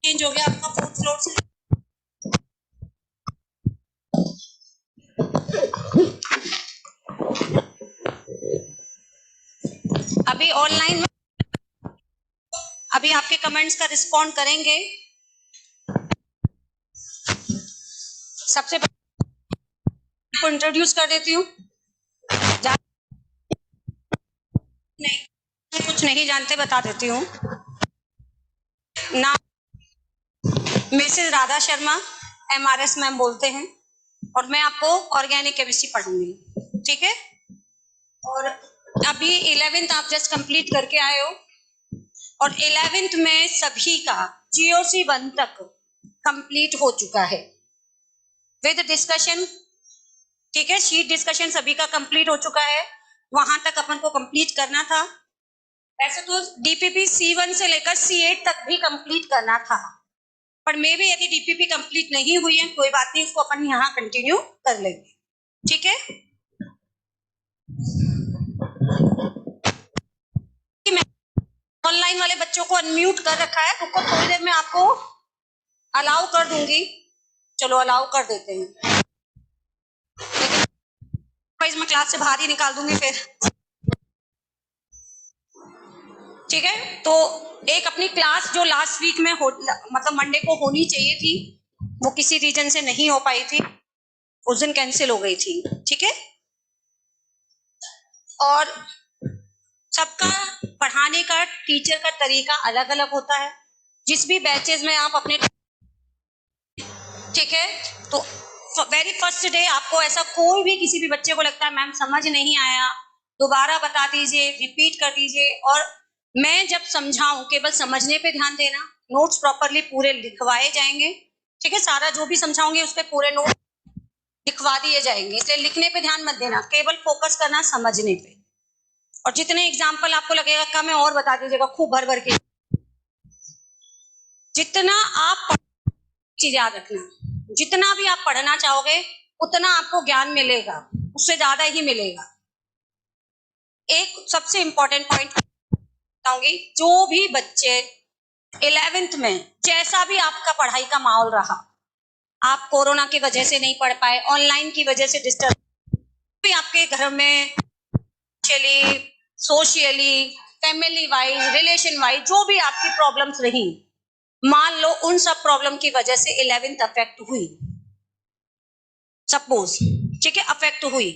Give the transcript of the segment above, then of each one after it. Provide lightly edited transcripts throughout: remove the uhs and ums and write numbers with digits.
Change हो गया आपका 4th फ्लोर से। अभी ऑनलाइन में अभी आपके कमेंट्स का रिस्पॉन्ड करेंगे। सबसे पहले को इंट्रोड्यूस कर देती हूँ। नहीं, कुछ नहीं जानते बता देती हूँ। नाम Mrs Radha Sharma, MRS ma'am बोलते हैं, और मैं आपको ऑर्गेनिक केमिस्ट्री पढ़ूंगी, ठीक है। और अभी 11th आप जस्ट कंप्लीट करके आए हो, और 11th में सभी का GOC 1 तक कंप्लीट हो चुका है विद डिस्कशन, ठीक है। शीट डिस्कशन सभी का कंप्लीट हो चुका है, वहां तक अपन को कंप्लीट करना था। ऐसे तो DPP C1 से लेकर C8 तक भी कंप्लीट करना था, पर मे भी यदि DPP कंप्लीट नहीं हुई है कोई बात नहीं, उसको अपन यहाँ कंटिन्यू कर लेंगे, ठीक है। ऑनलाइन वाले बच्चों को अनम्यूट कर रखा है, उनको थोड़ी देर में आपको अलाउ कर दूंगी। चलो अलाउ कर देते हैं, लेकिन मैं क्लास से बाहर ही निकाल दूंगी फिर, ठीक है। तो एक अपनी क्लास जो लास्ट वीक में मतलब मंडे को होनी चाहिए थी, वो किसी रीजन से नहीं हो पाई थी, उस दिन कैंसिल हो गई थी, ठीक है। और सबका पढ़ाने का टीचर का तरीका अलग अलग होता है, जिस भी बैचेस में आप अपने, ठीक है। तो वेरी फर्स्ट डे आपको ऐसा कोई भी किसी भी बच्चे को लगता है मैम समझ नहीं आया, दोबारा बता दीजिए, रिपीट कर दीजिए, और मैं जब समझाऊं केवल समझने पे ध्यान देना। नोट्स प्रॉपरली पूरे लिखवाए जाएंगे, ठीक है। सारा जो भी समझाऊंगी उस पर पूरे नोट लिखवा दिए जाएंगे, इसलिए लिखने पे ध्यान मत देना, केवल फोकस करना समझने पे। और जितने एग्जाम्पल आपको लगेगा कम है और बता दीजिएगा खूब भर भर के। जितना आप चीज याद रखना, जितना भी आप पढ़ना चाहोगे उतना आपको ज्ञान मिलेगा, उससे ज्यादा ही मिलेगा। एक सबसे इंपॉर्टेंट पॉइंट बताऊंगी, जो भी बच्चे 11th में जैसा भी आपका पढ़ाई का माहौल रहा, आप कोरोना की वजह से नहीं पढ़ पाए, ऑनलाइन की वजह से डिस्टर्ब भी आपके घर में socially, family wise, relation wise जो भी आपकी प्रॉब्लम्स रही, मान लो उन सब प्रॉब्लम की वजह से 11th अफेक्ट हुई, सपोज, ठीक है, अफेक्ट हुई,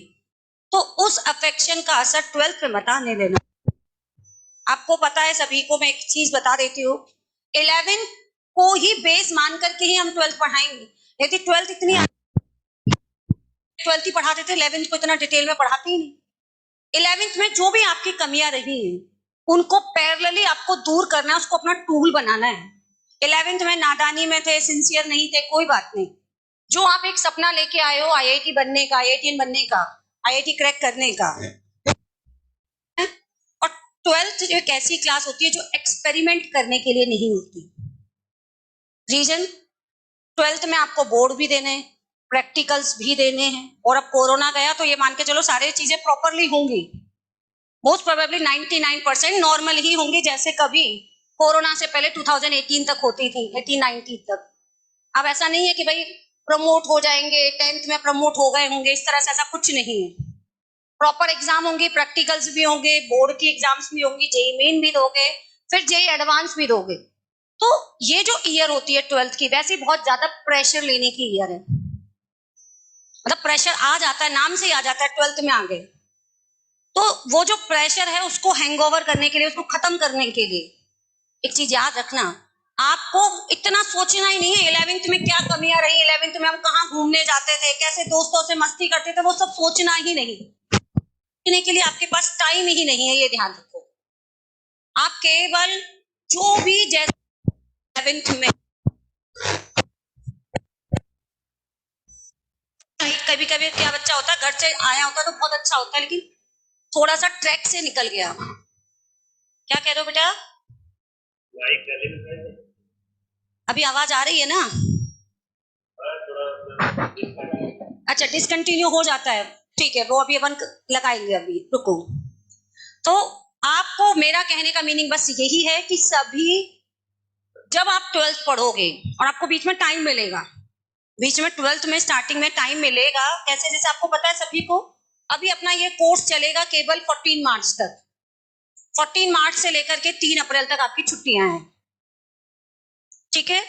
तो उस अफेक्शन का असर 12th में मत आने लेना। आपको पता है सभी को, मैं एक चीज बता देती हूँ, 11th को ही बेस मान करके ही हम 12th पढ़ाएंगे। यदि 12th इतनी 12th ही पढ़ाते थे, 11th को इतना डिटेल में पढ़ाते ही नहीं। 11th में जो भी आपकी कमियां रही हैं उनको पैरेलली आपको दूर करना है, उसको अपना टूल बनाना है। 11th में नादानी में थे, सिंसियर नहीं थे, कोई बात नहीं। जो आप एक सपना लेके आए हो IIT बनने का, IITian बनने का, IIT क्रैक करने का, और 12th एक ऐसी क्लास होती है जो एक्सपेरिमेंट करने के लिए नहीं होती। रीजन, 12th में आपको बोर्ड भी देने हैं, प्रैक्टिकल्स भी देने हैं, और अब कोरोना गया तो ये मान के चलो सारी चीजें प्रॉपरली होंगी, मोस्ट प्रोबेबली 99% नॉर्मल ही होंगी, जैसे कभी कोरोना से पहले 2018 तक होती थी, 18-19 तक। अब ऐसा नहीं है कि भाई प्रमोट हो जाएंगे, 10th में प्रमोट हो गए होंगे, इस तरह से ऐसा कुछ नहीं है। प्रॉपर एग्जाम होंगे, प्रैक्टिकल्स भी होंगे, बोर्ड की एग्जाम्स भी होंगी, JEE मेन भी दोगे, फिर JEE एडवांस भी दोगे। तो ये जो ईयर होती है 12th की, वैसे बहुत ज्यादा प्रेशर लेने की ईयर है, मतलब प्रेशर आ जाता है, नाम से ही आ जाता है 12th में आ गए। तो वो जो प्रेशर है उसको हैंगओवर करने के लिए, उसको खत्म करने के लिए एक चीज याद रखना, आपको इतना सोचना ही नहीं है 11th में क्या कमियां रही, 11th में हम कहाँ घूमने जाते थे, कैसे दोस्तों से मस्ती करते थे, वो सब सोचना ही नहीं। सोचने के लिए आपके पास टाइम ही नहीं है, ये ध्यान रखो। आप केवल जो भी जैसे 11th में कभी कभी क्या बच्चा होता है घर से आया होता है तो बहुत अच्छा होता है, लेकिन थोड़ा सा ट्रैक से निकल गया। क्या कह रहे हो बेटा? अभी आवाज आ रही है ना? अच्छा, डिसकंटिन्यू हो जाता है, ठीक है, वो अभी अपन लगाएंगे, अभी रुको। तो आपको मेरा कहने का मीनिंग बस यही है कि सभी जब आप 12th पढ़ोगे और आपको बीच में टाइम मिलेगा, बीच में 12th में स्टार्टिंग में टाइम मिलेगा, कैसे, जैसे आपको पता है सभी को, अभी अपना ये कोर्स चलेगा केवल 14 मार्च तक। 14 मार्च से लेकर के 3 अप्रैल तक आपकी छुट्टियां हैं, ठीक है।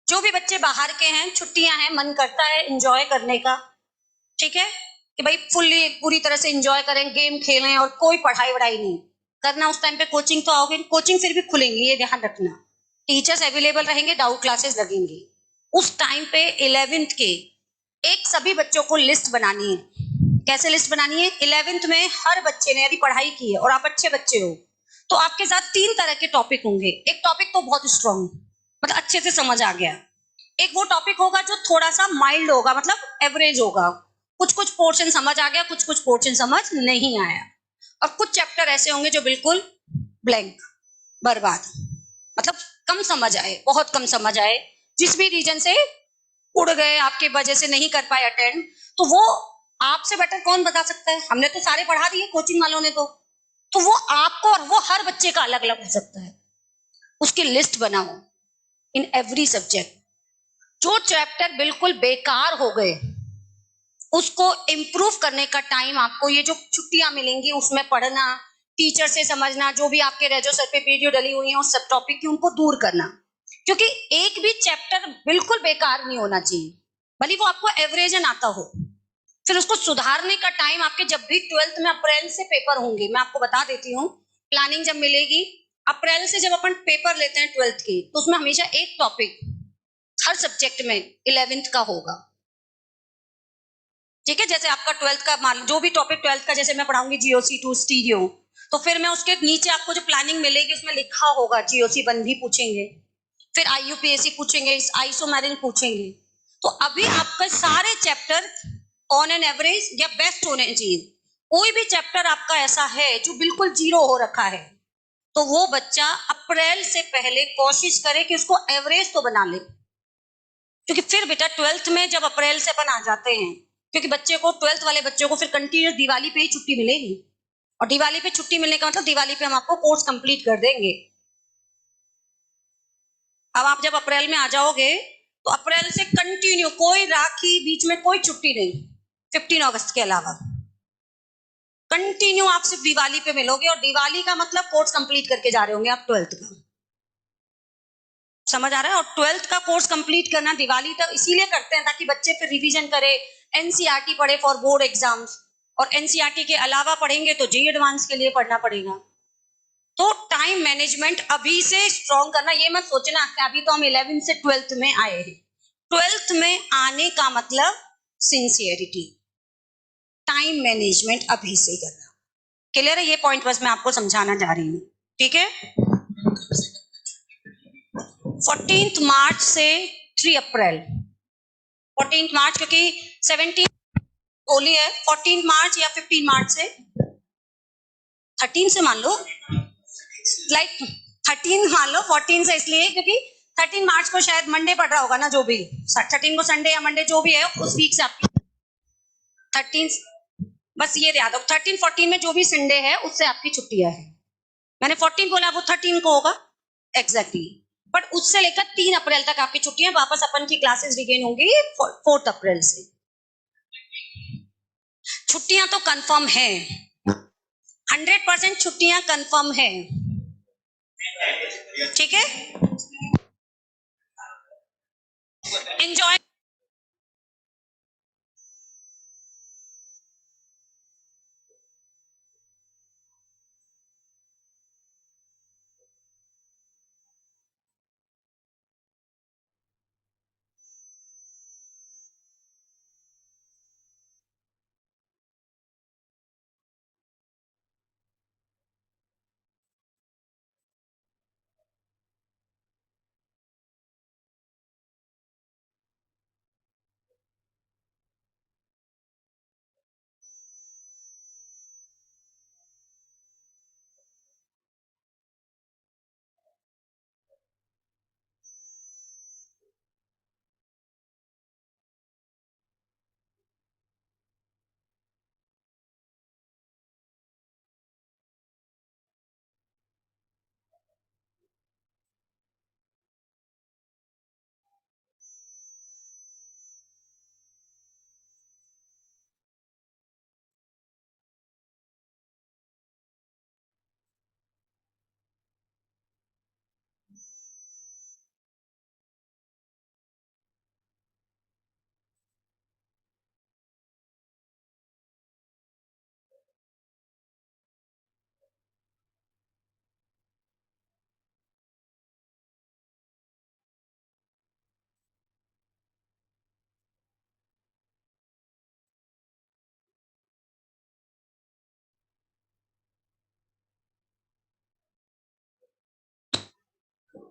जो भी बच्चे बाहर के हैं, छुट्टियां हैं, मन करता है एंजॉय करने का, ठीक है, कि भाई फुल्ली पूरी तरह से एंजॉय करें, गेम खेलें और कोई पढ़ाई वढ़ाई नहीं करना। उस टाइम पे कोचिंग तो आओगे, कोचिंग फिर भी खुलेंगी, ये ध्यान रखना, टीचर्स अवेलेबल रहेंगे, डाउट क्लासेस लगेंगी। उस टाइम पे 11th के एक सभी बच्चों को लिस्ट बनानी है। कैसे लिस्ट बनानी है? 11th में हर बच्चे ने यदि पढ़ाई की है और आप अच्छे बच्चे हो तो आपके साथ 3 तरह के टॉपिक होंगे। एक टॉपिक तो बहुत स्ट्रांग, मतलब अच्छे से समझ आ गया। एक वो टॉपिक होगा जो थोड़ा सा माइल्ड होगा, मतलब एवरेज होगा, कुछ कुछ पोर्शन समझ आ गया, कुछ कुछ पोर्शन समझ नहीं आया। और कुछ चैप्टर ऐसे होंगे जो बिल्कुल ब्लैंक, बर्बाद, मतलब कम समझ आए, बहुत कम समझ आए, जिस भी रीजन से उड़ गए, आपके वजह से नहीं कर पाए अटेंड, तो वो आपसे बेटर कौन बता सकता है? हमने तो सारे पढ़ा दिए कोचिंग वालों ने, तो वो आपको और वो हर बच्चे का अलग अलग हो सकता है। उसकी लिस्ट बनाओ इन एवरी सब्जेक्ट। जो चैप्टर बिल्कुल बेकार हो गए उसको इम्प्रूव करने का टाइम आपको ये जो छुट्टियां मिलेंगी उसमें पढ़ना, टीचर से समझना, जो भी आपके रेजो सर पे वीडियो डली हुई है उस सब टॉपिक की उनको दूर करना, क्योंकि एक भी चैप्टर बिल्कुल बेकार नहीं होना चाहिए, भले वो आपको एवरेजन आता हो। फिर उसको सुधारने का टाइम आपके जब भी 12th में अप्रैल से पेपर होंगे, मैं आपको बता देती हूँ प्लानिंग जब मिलेगी, अप्रैल से जब अपन पेपर लेते हैं 12th के, तो उसमें हमेशा एक टॉपिक हर सब्जेक्ट में 11th का होगा, ठीक है। जैसे आपका 12th का मान जो भी टॉपिक 12th का, जैसे मैं पढ़ाऊंगी जीओसी 2 स्टीरियो, तो फिर मैं उसके नीचे आपको जो प्लानिंग मिलेगी उसमें लिखा होगा जीओसी 1 भी पूछेंगे, फिर आईयूपीएसी पूछेंगे, आइसोमेरिन पूछेंगे। तो अभी आपका सारे चैप्टर ऑन एन एवरेज या बेस्ट होने चाहिए। कोई भी चैप्टर आपका ऐसा है जो बिल्कुल जीरो हो रखा है, तो वो बच्चा अप्रैल से पहले कोशिश करे कि उसको एवरेज तो बना ले, क्योंकि फिर बेटा 12th में जब अप्रैल से अपन आ जाते हैं, क्योंकि बच्चे को 12th वाले बच्चे को फिर कंटिन्यूस दिवाली पे ही छुट्टी मिलेगी, और दिवाली पे छुट्टी मिलने का मतलब दिवाली पे हम आपको कोर्स कंप्लीट कर देंगे। अब आप जब अप्रैल में आ जाओगे तो अप्रैल से कंटिन्यू, कोई राखी बीच में कोई छुट्टी नहीं, 15 अगस्त के अलावा कंटिन्यू आप सिर्फ दिवाली पे मिलोगे, और दिवाली का मतलब कोर्स कंप्लीट करके जा रहे होंगे आप 12th का, समझ आ रहा है। और 12th का कोर्स कंप्लीट करना दिवाली तक इसीलिए करते हैं ताकि बच्चे फिर रिवीजन करे, एनसीईआरटी पढ़े फॉर बोर्ड एग्जाम्स, और एनसीईआरटी के अलावा पढ़ेंगे तो जे एडवांस के लिए पढ़ना पड़ेगा। तो टाइम मैनेजमेंट अभी से स्ट्रॉन्ग करना, ये मत सोचना कि अभी तो हम 11th से 12th में आए हैं। 12th में आने का मतलब सिंसियरिटी, टाइम मैनेजमेंट अभी से करना। क्लियर है? ये पॉइंट बस मैं आपको समझाना चाह रही हूँ, ठीक है। 14th मार्च से 3 अप्रैल, 14th मार्च क्योंकि 17 होली है, 14 मार्च या 15 मार्च से, 13 से मान लो, लाइक 13 मान लो, 14 से इसलिए क्योंकि 13 मार्च को शायद मंडे पड़ रहा होगा ना, जो भी 13 को संडे या मंडे जो भी है उस वीक से आपकी 13, बस ये याद हो 13 14 में जो भी संडे है उससे आपकी छुट्टियां है। मैंने 14 बोला, वो 13 को होगा एग्जैक्टली, बट उससे लेकर 3 अप्रैल तक आपकी छुट्टियां, वापस अपन की क्लासेस रिगेन होंगी 4 अप्रैल से। छुट्टियां तो कंफर्म है, 100% छुट्टियां कंफर्म है, ठीक है। एंजॉय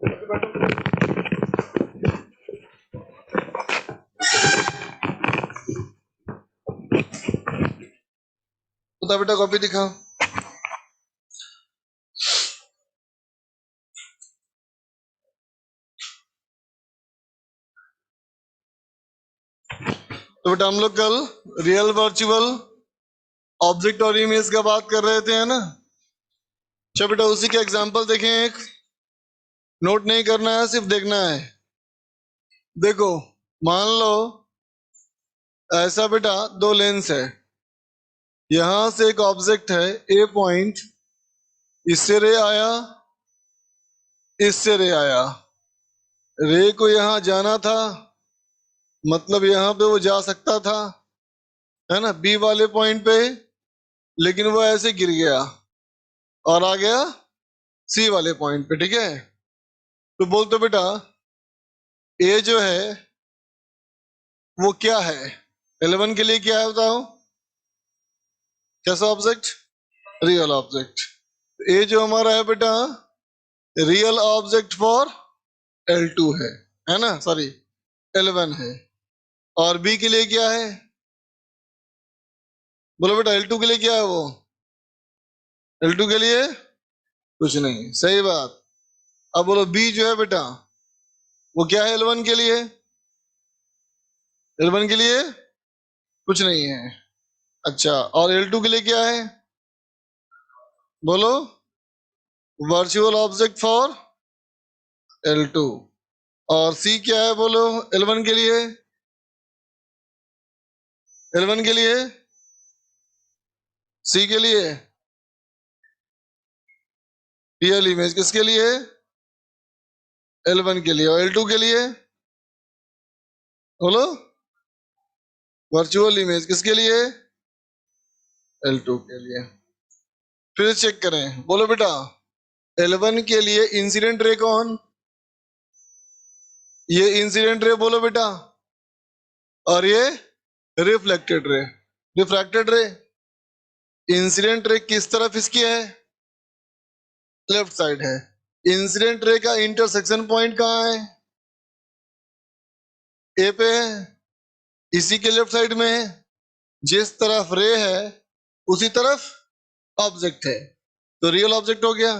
बता बेटा, कॉपी दिखाओ। तो बेटा हम लोग कल रियल वर्चुअल ऑब्जेक्ट और इमेज का बात कर रहे थे, है ना। चलो बेटा उसी का एग्जांपल देखें। एक नोट नहीं करना है, सिर्फ देखना है। देखो मान लो ऐसा बेटा दो लेंस है, यहां से एक ऑब्जेक्ट है ए पॉइंट, इससे रे आया, इससे रे आया। रे को यहां जाना था, मतलब यहां पे वो जा सकता था, है ना, बी वाले पॉइंट पे, लेकिन वो ऐसे गिर गया और आ गया सी वाले पॉइंट पे। ठीक है, तो बोलते बेटा ए जो है वो क्या है, L1 के लिए क्या है बताओ, कैसा ऑब्जेक्ट, रियल ऑब्जेक्ट। ए जो हमारा है बेटा रियल ऑब्जेक्ट फॉर L2 है ना, सॉरी L1 है। और बी के लिए क्या है, बोलो बेटा L2 के लिए क्या है, वो L2 के लिए कुछ नहीं, सही बात। अब बोलो बी जो है बेटा वो क्या है L1 के लिए, L1 के लिए कुछ नहीं है। अच्छा, और L2 के लिए क्या है, बोलो वर्चुअल ऑब्जेक्ट फॉर L2। और सी क्या है बोलो L1 के लिए, L1 के लिए, सी के लिए रियल इमेज, किसके लिए, L1 के लिए। और L2 के लिए बोलो वर्चुअल इमेज, किसके लिए, L2 के लिए। फिर चेक करें, बोलो बेटा L1 के लिए इंसिडेंट रे कौन, ये इंसिडेंट रे बोलो बेटा, और ये रिफ्लेक्टेड रे, रिफ्रैक्टेड रे। इंसिडेंट रे किस तरफ इसकी है, लेफ्ट साइड है। इंसिडेंट रे का इंटरसेक्शन पॉइंट कहाँ है, ए पे है, इसी के लेफ्ट साइड में है। जिस तरफ रे है उसी तरफ ऑब्जेक्ट है, तो रियल ऑब्जेक्ट हो गया,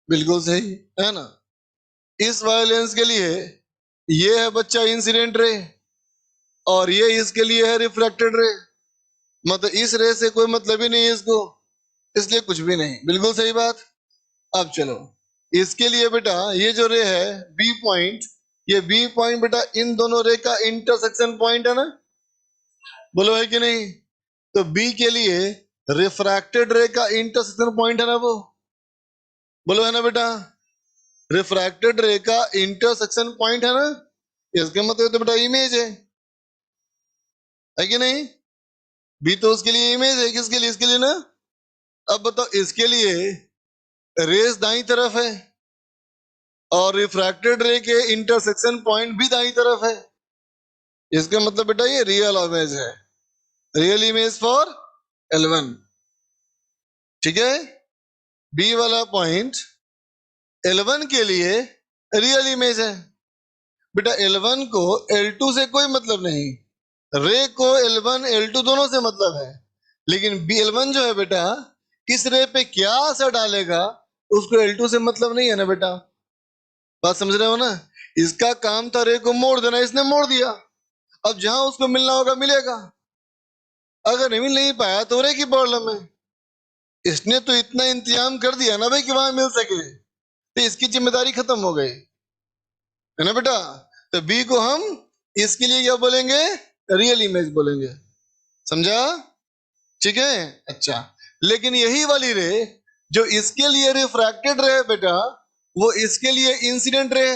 बिल्कुल सही है ना। इस वाले लेंस के लिए ये है बच्चा इंसिडेंट रे, और ये इसके लिए है रिफ्रैक्टेड रे, मतलब इस रे से कोई मतलब ही नहीं है इसको, इसलिए कुछ भी नहीं, बिल्कुल सही बात। अब चलो इसके लिए बेटा ये जो रे है बी पॉइंट, ये बी पॉइंट बेटा इन दोनों रे का इंटरसेक्शन पॉइंट है ना, बोलो है कि नहीं। तो बी के लिए रिफ्रैक्टेड रे का इंटरसेक्शन पॉइंट है ना वो, बोलो है ना बेटा, रिफ्रैक्टेड रे का इंटरसेक्शन पॉइंट है ना, इसके मतलब तो बेटा इमेज है कि नहीं। बी तो उसके लिए इमेज है, किसके लिए, इसके लिए ना। अब बताओ इसके लिए रेस दाई तरफ है और रिफ्रैक्टेड रे के इंटरसेक्शन पॉइंट भी दाई तरफ है, इसका मतलब बेटा ये रियल इमेज है, रियल इमेज फॉर L1। ठीक है, बी वाला पॉइंट L1 के लिए रियल इमेज है। बेटा L1 को L2 से कोई मतलब नहीं, रे को L1 L2 दोनों से मतलब है, लेकिन L1 जो है बेटा इस रे पे क्या असर डालेगा उसको L2 से मतलब नहीं है ना बेटा, बात समझ रहे हो ना। इसका काम था रे को मोड़ देना, इसने मोड़ दिया, अब जहां उसको मिलना होगा मिलेगा, अगर नहीं मिल नहीं पाया तो रे की प्रॉब्लम है। इसने तो इतना इंतजाम कर दिया ना भाई कि वहां मिल सके, तो इसकी जिम्मेदारी खत्म हो गई, है ना बेटा। तो बी को हम इसके लिए क्या बोलेंगे, रियल इमेज बोलेंगे, समझा, ठीक है। अच्छा, लेकिन यही वाली रे जो इसके लिए रिफ्रैक्टेड रे है बेटा, वो इसके लिए इंसिडेंट रे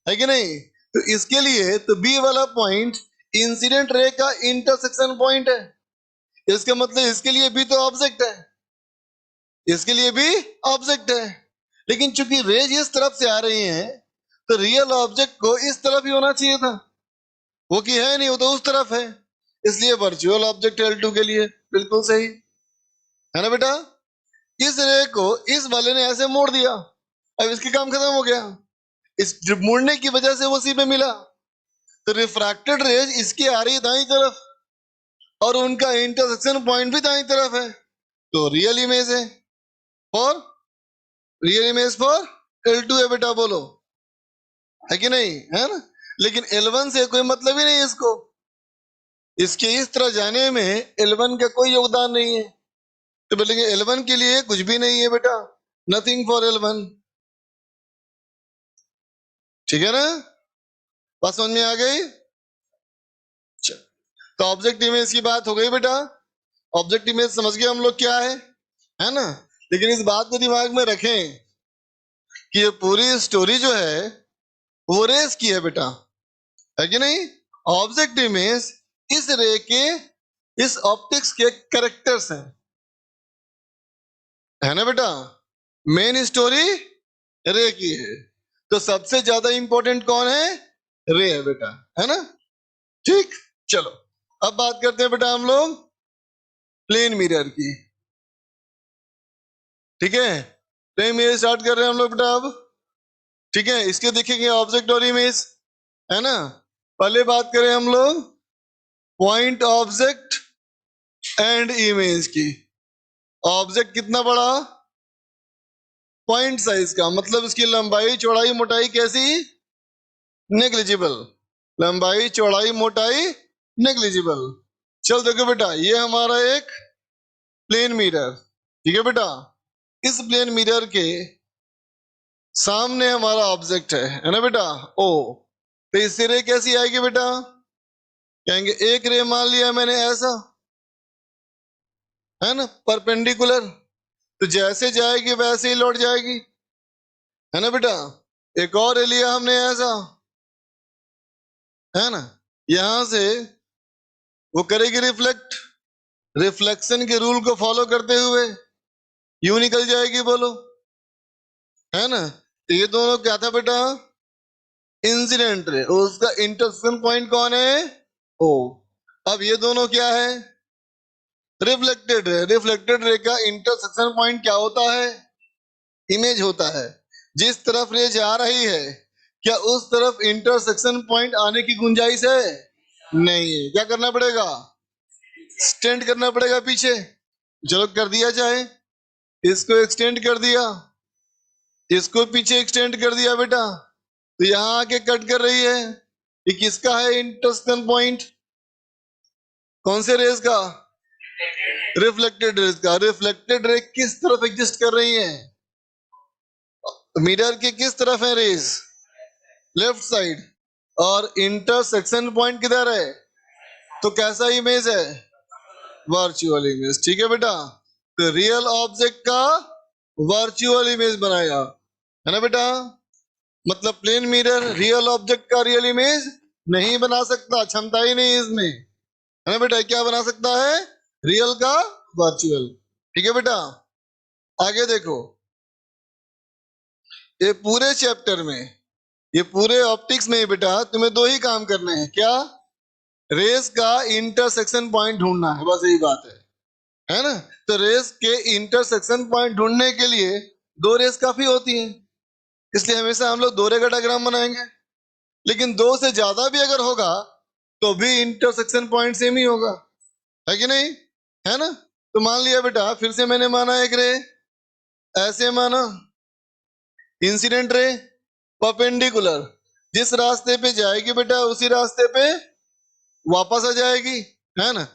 है कि नहीं। तो इसके लिए तो बी वाला पॉइंट इंसिडेंट रे का इंटरसेक्शन पॉइंट है, इसका मतलब इसके लिए भी तो ऑब्जेक्ट है, इसके लिए भी ऑब्जेक्ट है। लेकिन चूंकि रेज इस तरफ से आ रही हैं तो रियल ऑब्जेक्ट को इस तरफ ही होना चाहिए था, वो कि है नहीं, वो तो उस तरफ है, इसलिए वर्चुअल ऑब्जेक्ट L2 के लिए बिल्कुल सही है ना बेटा। इस रे को इस वाले ने ऐसे मोड़ दिया, अब इसके काम खत्म हो गया, इस मुड़ने की वजह से वो सी पे मिला, तो रिफ्रैक्टेड रेज इसकी आ रही है दाईं तरफ और उनका इंटरसेक्शन पॉइंट भी दाईं तरफ है, तो रियल इमेज है फॉर L2 है बेटा, बोलो है कि नहीं, है ना। लेकिन L1 से कोई मतलब ही नहीं है इसको, इसके इस तरह जाने में L1 का कोई योगदान नहीं है, तो बोलेंगे L1 के लिए कुछ भी नहीं है बेटा, नथिंग फॉर L1, ठीक है ना, बात समझ में आ गई। तो ऑब्जेक्ट इमेज की बात हो गई बेटा, ऑब्जेक्ट इमेज समझ गए हम लोग क्या है ना। लेकिन इस बात को दिमाग में रखें कि ये पूरी स्टोरी जो है वो रेस की है बेटा, है कि नहीं। ऑब्जेक्ट इमेज इस रे के, इस ऑप्टिक्स के कैरेक्टर्स हैं, है ना बेटा, मेन स्टोरी रे की है, तो सबसे ज्यादा इंपॉर्टेंट कौन है, रे है बेटा, है ना। ठीक, चलो अब बात करते हैं बेटा हम लोग प्लेन मिरर की, ठीक है। प्लेन मिरर स्टार्ट कर रहे हैं हम लोग बेटा अब, ठीक है। इसके देखेंगे ऑब्जेक्ट और इमेज, है ना। पहले बात करें हम लोग पॉइंट ऑब्जेक्ट एंड इमेज की। ऑब्जेक्ट कितना बड़ा, पॉइंट साइज का, मतलब इसकी लंबाई चौड़ाई मोटाई कैसी, नेग्लिजिबल, लंबाई चौड़ाई मोटाई नेग्लिजिबल। चल देखो बेटा, ये हमारा एक प्लेन मिरर, ठीक है बेटा। इस प्लेन मिरर के सामने हमारा ऑब्जेक्ट है ना बेटा, ओ, तो इससे रे कैसी आएगी बेटा, कहेंगे एक रे मान लिया मैंने ऐसा, है ना, परपेंडिकुलर, तो जैसे जाएगी वैसे ही लौट जाएगी, है ना बेटा। एक और रे लिया हमने ऐसा, है ना, यहां से वो करेगी रिफ्लेक्ट, रिफ्लेक्शन के रूल को फॉलो करते हुए यूं निकल जाएगी, बोलो, है ना। तो ये दोनों क्या था बेटा, इंसिडेंट रे, उसका इंटरसेक्शन पॉइंट कौन है, ओ। अब ये दोनों क्या है, रिफ्लेक्टेड रे, रिफ्लेक्टेड रे का इंटरसेक्शन पॉइंट क्या होता है, इमेज होता है। जिस तरफ रे जा रही है क्या उस तरफ इंटरसेक्शन पॉइंट आने की गुंजाइश है, नहीं है, क्या करना पड़ेगा, एक्सटेंड करना पड़ेगा पीछे। चलो कर दिया जाए, इसको एक्सटेंड कर दिया, इसको पीछे एक्सटेंड कर दिया बेटा, तो यहां आके कट कर रही है, ये किसका है इंटरसेक्शन पॉइंट, कौन से रेस का, रिफ्लेक्टेड रेस का। रिफ्लेक्टेड रे किस तरफ एग्जिस्ट कर रही है, मिरर के किस तरफ है रेस, लेफ्ट साइड, और इंटरसेक्शन पॉइंट किधर है, तो कैसा इमेज है, वर्चुअल इमेज, ठीक है बेटा। तो रियल ऑब्जेक्ट का वर्चुअल इमेज बनाया, है ना बेटा। मतलब प्लेन मिरर रियल ऑब्जेक्ट का रियल इमेज नहीं बना सकता, क्षमता ही नहीं इसमें, है ना बेटा। क्या बना सकता है, रियल का वर्चुअल, ठीक है बेटा। आगे देखो, ये पूरे चैप्टर में, ये पूरे ऑप्टिक्स में बेटा तुम्हें दो ही काम करने हैं, क्या, रेस का इंटरसेक्शन पॉइंट ढूंढना है, बस यही बात है ना। तो रेस के इंटरसेक्शन पॉइंट ढूंढने के लिए दो रेस काफी होती हैं, इसलिए हमेशा हम लोग दो रे का डायग्राम बनाएंगे। लेकिन दो से ज्यादा भी अगर होगा तो भी इंटरसेक्शन पॉइंट सेम ही होगा, है कि नहीं, है ना। तो मान लिया बेटा, फिर से मैंने माना एक रे, ऐसे माना इंसिडेंट रे, परपेंडिकुलर, जिस रास्ते पे जाएगी बेटा उसी रास्ते पे वापस आ जाएगी, है ना।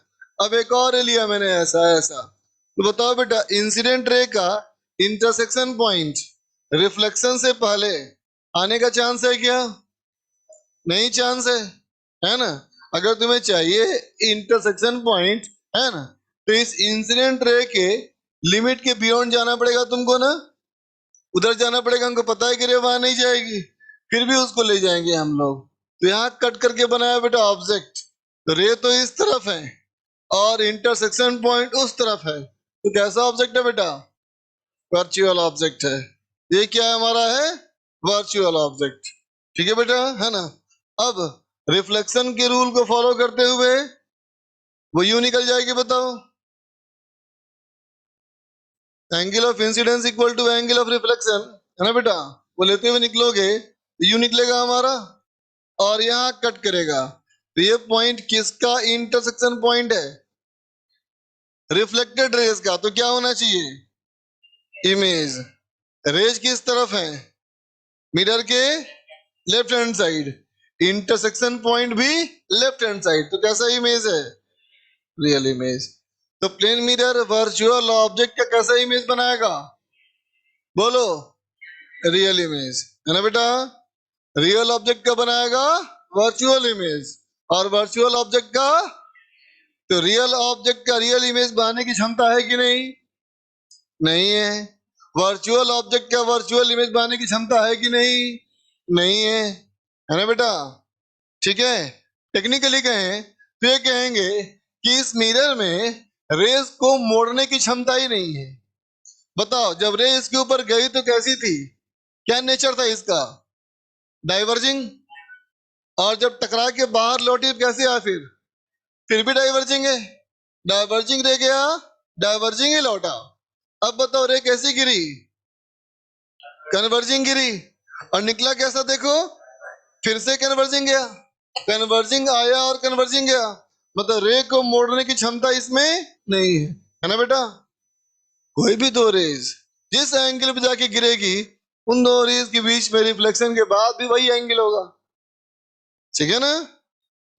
अब एक और लिया मैंने ऐसा ऐसा, तो बताओ बेटा इंसिडेंट रे का इंटरसेक्शन पॉइंट रिफ्लेक्शन से पहले आने का चांस है क्या, नहीं चांस है ना। अगर तुम्हें चाहिए इंटरसेक्शन पॉइंट, है ना, तो इस इंसिडेंट रे के लिमिट के बियॉन्ड जाना पड़ेगा तुमको ना, उधर जाना पड़ेगा, हमको पता है कि रे वहां नहीं जाएगी, फिर भी उसको ले जाएंगे हम लोग। तो यहाँ कट करके बनाया बेटा ऑब्जेक्ट, तो रे तो इस तरफ है और इंटरसेक्शन पॉइंट उस तरफ है, तो कैसा ऑब्जेक्ट है बेटा, वर्चुअल ऑब्जेक्ट है। ये क्या हमारा है, वर्चुअल ऑब्जेक्ट, ठीक है बेटा, है ना। अब रिफ्लेक्शन के रूल को फॉलो करते हुए वो यूं निकल जाएगी, बताओ, angle of incidence equal to angle of reflection, है ना बेटा, वो लेते हुए निकलोगे तो यू निकलेगा हमारा और यहाँ कट करेगा। तो ये पॉइंट किसका इंटरसेक्शन पॉइंट है? रिफ्लेक्टेड रेज का। तो क्या होना चाहिए? इमेज। रेज किस तरफ है? मिरर के left hand side, intersection point भी लेफ्ट हैंड साइड। तो कैसा इमेज है? Real image. तो प्लेन मिरर वर्चुअल ऑब्जेक्ट का कैसा इमेज बनाएगा? बोलो। रियल इमेज, है ना बेटा। रियल ऑब्जेक्ट का बनाएगा वर्चुअल इमेज, और वर्चुअल ऑब्जेक्ट का, तो रियल ऑब्जेक्ट का रियल इमेज बनाने की क्षमता है कि नहीं? नहीं है। वर्चुअल ऑब्जेक्ट का वर्चुअल इमेज बनाने की क्षमता है कि नहीं? नहीं है ना बेटा। ठीक है। टेक्निकली कहें तो ये कहेंगे कि इस मिरर में रेज को मोड़ने की क्षमता ही नहीं है। बताओ, जब रे इसके ऊपर गई तो कैसी थी? क्या नेचर था इसका? डाइवर्जिंग। और जब टकरा के बाहर लौटी तो कैसे आया फिर भी डाइवर्जिंग है। डाइवर्जिंग रे गया, डाइवर्जिंग ही लौटा। अब बताओ रे कैसी गिरी? कन्वर्जिंग गिरी। और निकला कैसा देखो, फिर से कन्वर्जिंग गया। कन्वर्जिंग आया और कन्वर्जिंग गया, मतलब रे को मोड़ने की क्षमता इसमें नहीं है ना बेटा। कोई भी दो रेज जिस एंगल पे जाके गिरेगी, उन दो रेज के बीच में रिफ्लेक्शन के बाद भी वही एंगल होगा। ठीक है ना।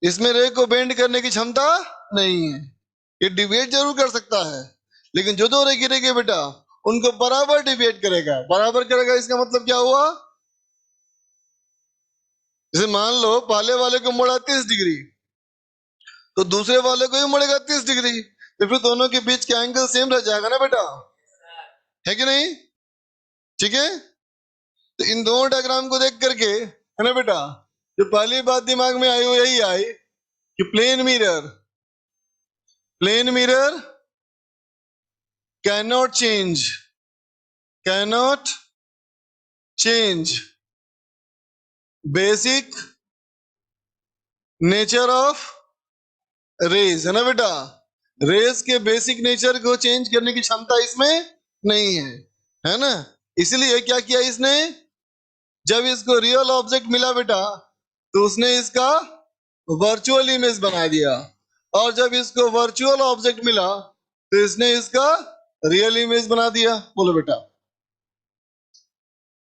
इसमें रे को बेंड करने की क्षमता नहीं है। ये डिविएट जरूर कर सकता है, लेकिन जो दो रे गिरेगे बेटा, उनको बराबर डिविएट करेगा। बराबर करेगा इसका मतलब क्या हुआ? जैसे मान लो पहले वाले को मोड़ा 30 डिग्री, तो दूसरे वाले को भी मोड़ेगा 30 डिग्री, तो फिर दोनों के बीच का एंगल सेम रह जाएगा ना बेटा, है कि नहीं? ठीक है। तो इन दोनों डायग्राम को देख करके, है ना बेटा, जो पहली बात दिमाग में आई वो यही आई कि plane mirror cannot change basic nature of rays, है ना बेटा। रेज के बेसिक नेचर को चेंज करने की क्षमता इसमें नहीं है ना। इसलिए क्या किया इसने, जब इसको रियल ऑब्जेक्ट मिला बेटा, तो उसने इसका वर्चुअल इमेज बना दिया, और जब इसको वर्चुअल ऑब्जेक्ट मिला तो इसने इसका रियल इमेज बना दिया। बोलो बेटा,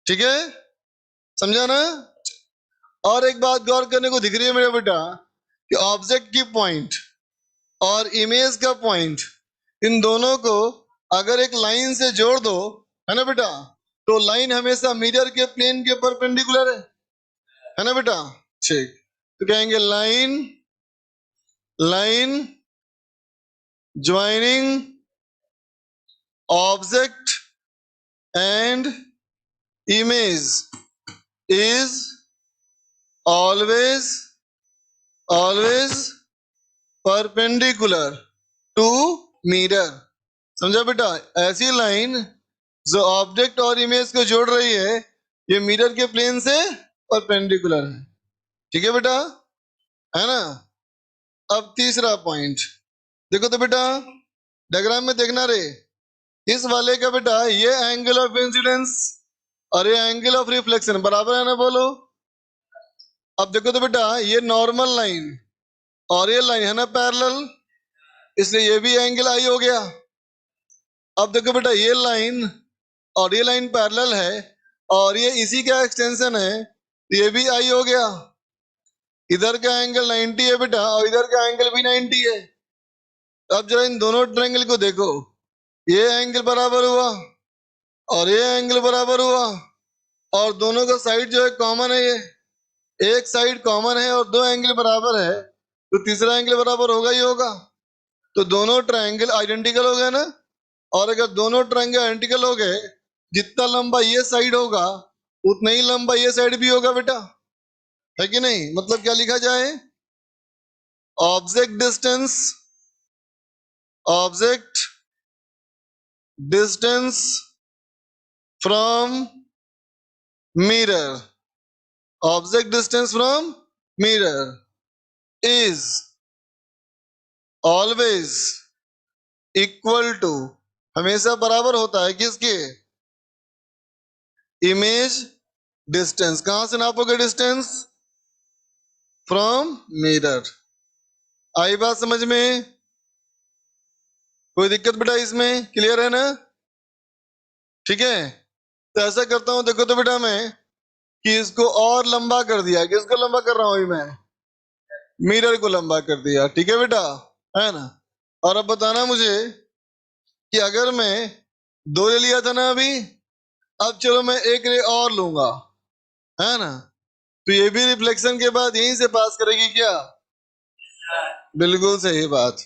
ठीक है, समझा ना। और एक बात गौर करने को दिख रही है मेरा बेटा, कि ऑब्जेक्ट की पॉइंट और इमेज का पॉइंट, इन दोनों को अगर एक लाइन से जोड़ दो, है ना बेटा, तो लाइन हमेशा मिरर के प्लेन के परपेंडिकुलर है ना बेटा। ठीक। तो कहेंगे line joining object and image is always perpendicular to mirror. समझा बेटा। ऐसी लाइन जो ऑब्जेक्ट और इमेज को जोड़ रही है, ये मिरर के प्लेन से परपेंडिकुलर है। ठीक है बेटा, है ना। अब तीसरा पॉइंट देखो तो बेटा, डायग्राम में देखना रे, इस वाले का बेटा ये एंगल ऑफ इंसिडेंस और ये एंगल ऑफ रिफ्लेक्शन बराबर है ना, बोलो। अब देखो तो बेटा, ये नॉर्मल लाइन और ये लाइन है ना पैरेलल, इसलिए ये भी एंगल आई हो गया। अब देखो बेटा, ये लाइन और ये लाइन पैरेलल है, और ये इसी का एक्सटेंशन है, ये भी आई हो गया। इधर का एंगल 90 है बेटा, और इधर का एंगल भी 90 है। अब जरा इन दोनों ट्रायंगल को देखो, ये एंगल बराबर हुआ और ये एंगल बराबर हुआ, और दोनों का साइड जो है कॉमन है, ये एक साइड कॉमन है और दो एंगल बराबर है, तो तीसरा एंगल बराबर होगा ही होगा। तो दोनों ट्रायंगल आइडेंटिकल हो गए ना। और अगर दोनों ट्रायंगल आइडेंटिकल हो गए, जितना लंबा ये साइड होगा उतना ही लंबा ये साइड भी होगा बेटा, है कि नहीं। मतलब क्या लिखा जाए, object distance from mirror, object distance from mirror is always equal to, हमेशा बराबर होता है किसके, इमेज डिस्टेंस, कहां से नापोगे डिस्टेंस? From mirror. आई बात समझ में? कोई दिक्कत बेटा इसमें? क्लियर है ना? ठीक है, तो ऐसा करता हूं, देखो तो बेटा मैं कि इसको और लंबा कर दिया। किसको लंबा कर रहा हूं मैं? मिरर को लंबा कर दिया। ठीक है बेटा, है ना? और अब बताना मुझे कि अगर मैं 2 ले लिया था ना अभी, अब चलो मैं 1 रे और लूंगा, है ना? तो ये भी रिफ्लेक्शन के बाद यहीं से पास करेगी क्या? बिल्कुल सही बात,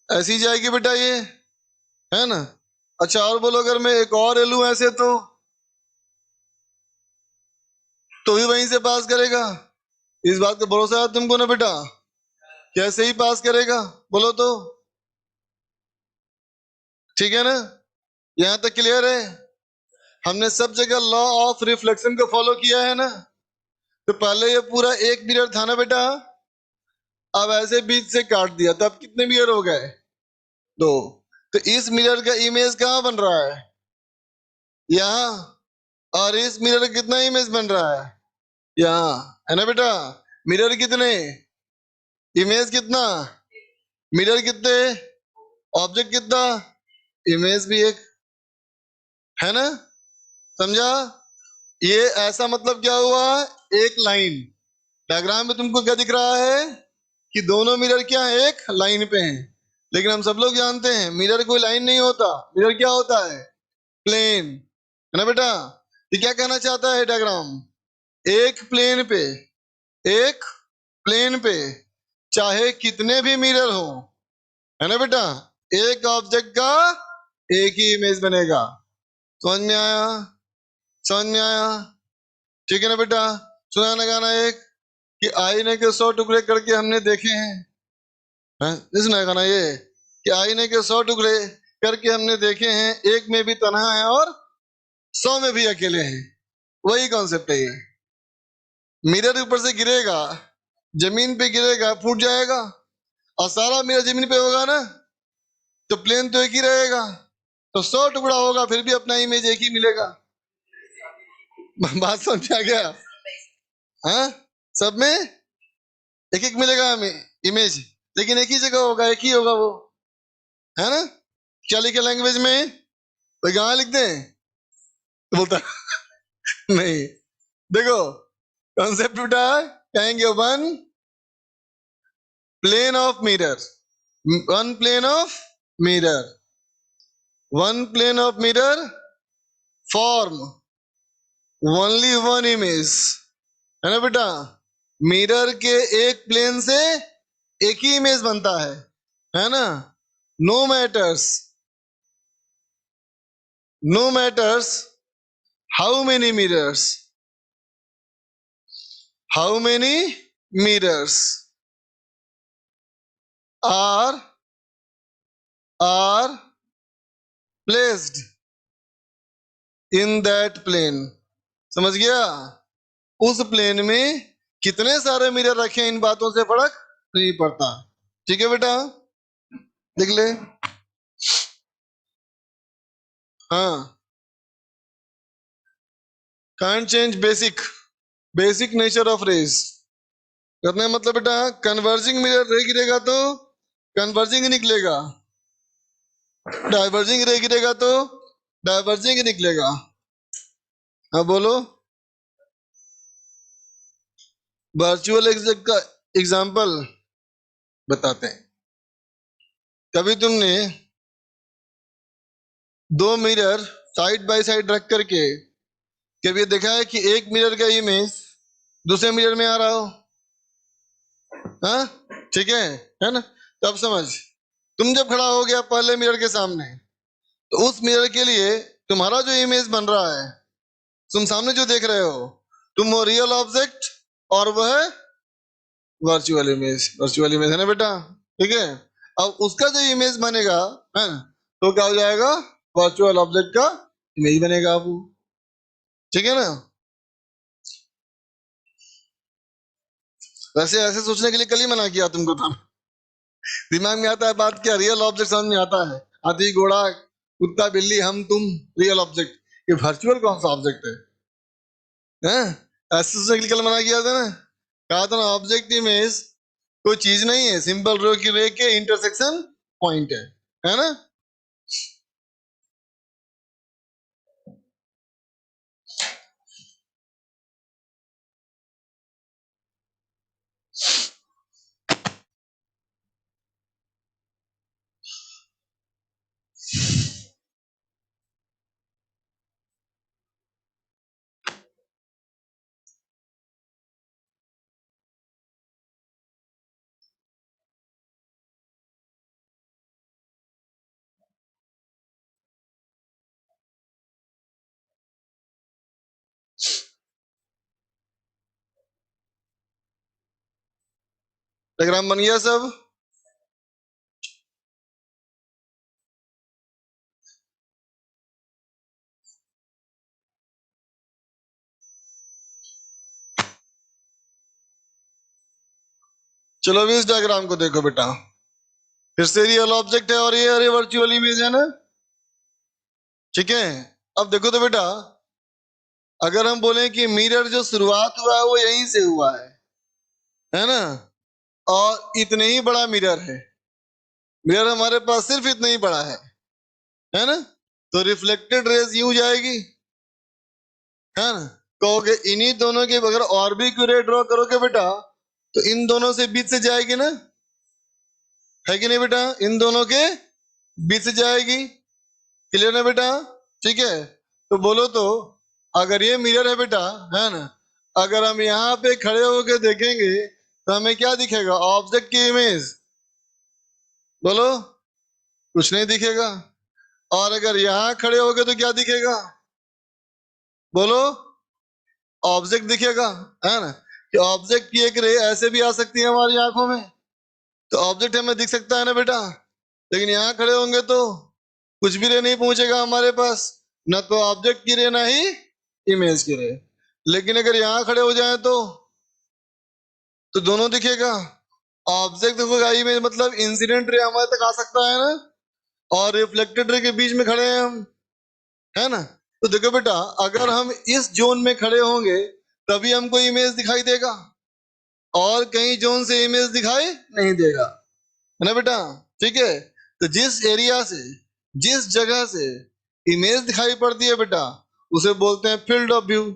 ऐसी जाएगी बेटा ये, है ना? अच्छा और बोलो, अगर मैं एक और ले लूं ऐसे तो भी वहीं से पास करेगा? इस बात का भरोसा है तुमको ना बेटा? कैसे ही पास करेगा बोलो तो? ठीक है ना? यहां तक क्लियर है? हमने सब जगह लॉ ऑफ रिफ्लेक्शन को फॉलो किया है ना? तो पहले ये पूरा एक मिरर था ना बेटा, अब ऐसे बीच से काट दिया, तब कितने मिरर हो गए? 2। तो इस मिरर का इमेज कहाँ बन रहा है? यहाँ। और इस मिरर का कितना इमेज बन रहा है? यहाँ, है ना बेटा? मिरर कितने, इमेज कितना? मिरर कितने, ऑब्जेक्ट कितना, इमेज भी एक, है ना? समझा? ये ऐसा मतलब क्या हुआ? एक लाइन, डायग्राम में तुमको क्या दिख रहा है कि दोनों मिरर क्या है, एक लाइन पे हैं। लेकिन हम सब लोग जानते हैं मिरर कोई लाइन नहीं होता, मिरर क्या होता है? प्लेन, है ना बेटा? ये क्या कहना चाहता है डायग्राम? एक प्लेन पे, एक प्लेन पे चाहे कितने भी मिरर हो, है ना बेटा, एक ऑब्जेक्ट का एक ही इमेज बनेगा। समझ में आया? समझ में आया? ठीक है ना बेटा? सुना ना गाना एक कि आईने के 100 टुकड़े करके हमने देखे हैं, नहीं सुना गाना ये कि आईने के 100 टुकड़े करके हमने देखे हैं, एक में भी तन्हा है और 100 में भी अकेले हैं। वही कॉन्सेप्ट है ये। मिरर ऊपर से गिरेगा, जमीन पे गिरेगा, फूट जाएगा, और सारा मिरर जमीन पे होगा ना, तो प्लेन तो एक ही रहेगा। तो 100 टुकड़ा होगा फिर भी अपना इमेज एक ही मिलेगा। बात समझ आ गया? हाँ, सब में एक एक मिलेगा हमें इमेज, लेकिन एक ही जगह होगा, एक ही होगा वो, है ना? क्या लिखे लैंग्वेज में? तो कहाँ लिख दें? तो बोलता नहीं। देखो कॉन्सेप्ट बेटा, कहेंगे one plane of mirror, one plane of mirror, one plane of mirror form only one image, है ना बेटा? मिरर के एक प्लेन से एक ही इमेज बनता है ना? No matters, no matters how many mirrors, how many mirrors are placed in that plane. समझ गया? उस प्लेन में कितने सारे मिरर रखे हैं, इन बातों से फर्क नहीं पड़ता। ठीक है बेटा? देख ले। हाँ, can't change basic nature of rays. करने का मतलब बेटा, कन्वर्जिंग मिरर रे गिरेगा तो कन्वर्जिंग ही निकलेगा, डाइवर्जिंग रे गिरेगा तो डाइवर्जिंग ही निकलेगा। हाँ बोलो। वर्चुअल का एग्जांपल बताते हैं। कभी तुमने 2 मिरर साइड बाय साइड रख करके कभी ये देखा है कि एक मिरर का इमेज दूसरे मिरर में आ रहा हो? हाँ, ठीक है ना? तो अब समझ, तुम जब खड़ा हो गया पहले मिरर के सामने, तो उस मिरर के लिए तुम्हारा जो इमेज बन रहा है, तुम सामने जो देख रहे हो, तुम वो रियल ऑब्जेक्ट और वह है वर्चुअल इमेज, वर्चुअल इमेज, है ना बेटा? ठीक है, अब उसका जो इमेज बनेगा, है ना, तो क्या हो जाएगा? वर्चुअल ऑब्जेक्ट का इमेज बनेगा वो। ठीक है ना? वैसे ऐसे सोचने के लिए कल ही मना किया तुमको था, दिमाग में आता है बात क्या, रियल ऑब्जेक्ट समझ में आता है, हाथी घोड़ा कुत्ता बिल्ली हम तुम रियल ऑब्जेक्ट, ये वर्चुअल कौन सा ऑब्जेक्ट है? ऐसे कल मना किया था ना, कहा था ना ऑब्जेक्ट इमेज कोई चीज नहीं है, सिंपल रो की रे के इंटरसेक्शन पॉइंट है ना। डायग्राम बन गया सब? चलो अभी इस डायग्राम को देखो बेटा, फिर से रियल ऑब्जेक्ट है और ये वर्चुअल इमेज है ना, ठीक है। अब देखो तो बेटा, अगर हम बोले कि मिरर जो शुरुआत हुआ है वो यहीं से हुआ है ना, और इतने ही बड़ा मिरर है, मिरर हमारे पास सिर्फ इतना ही बड़ा है ना, तो रिफ्लेक्टेड रेज यूं जाएगी, है ना। कहोगे इन्हीं दोनों के अगर और भी क्यूरे ड्रॉ करोगे बेटा तो इन दोनों से बीच से जाएगी ना, है कि नहीं बेटा, इन दोनों के बीच से जाएगी, क्लियर है बेटा, ठीक है। तो बोलो तो अगर ये मिरर है बेटा, है ना, अगर हम यहाँ पे खड़े होकर देखेंगे तो हमें क्या दिखेगा, ऑब्जेक्ट की इमेज, बोलो कुछ नहीं दिखेगा। और अगर यहाँ खड़े होगे तो क्या दिखेगा, बोलो ऑब्जेक्ट दिखेगा, है ना। कि ऑब्जेक्ट की एक रे ऐसे भी आ सकती है हमारी आंखों में, तो ऑब्जेक्ट हमें दिख सकता है ना बेटा, लेकिन यहाँ खड़े होंगे तो कुछ भी रे नहीं पहुंचेगा हमारे पास, ना तो ऑब्जेक्ट की रे ना ही इमेज की रे। लेकिन अगर यहाँ खड़े हो जाए तो दोनों दिखेगा, ऑब्जेक्ट देखोगा इमेज, मतलब इंसिडेंट रे हमारे तक आ सकता है ना, और रिफ्लेक्टेड रे के बीच में खड़े हैं हम, है ना। तो देखो बेटा, अगर हम इस जोन में खड़े होंगे तभी हमको इमेज दिखाई देगा, और कहीं जोन से इमेज दिखाई नहीं देगा, है ना बेटा, ठीक है। तो जिस एरिया से, जिस जगह से इमेज दिखाई पड़ती है बेटा उसे बोलते हैं फील्ड ऑफ व्यू,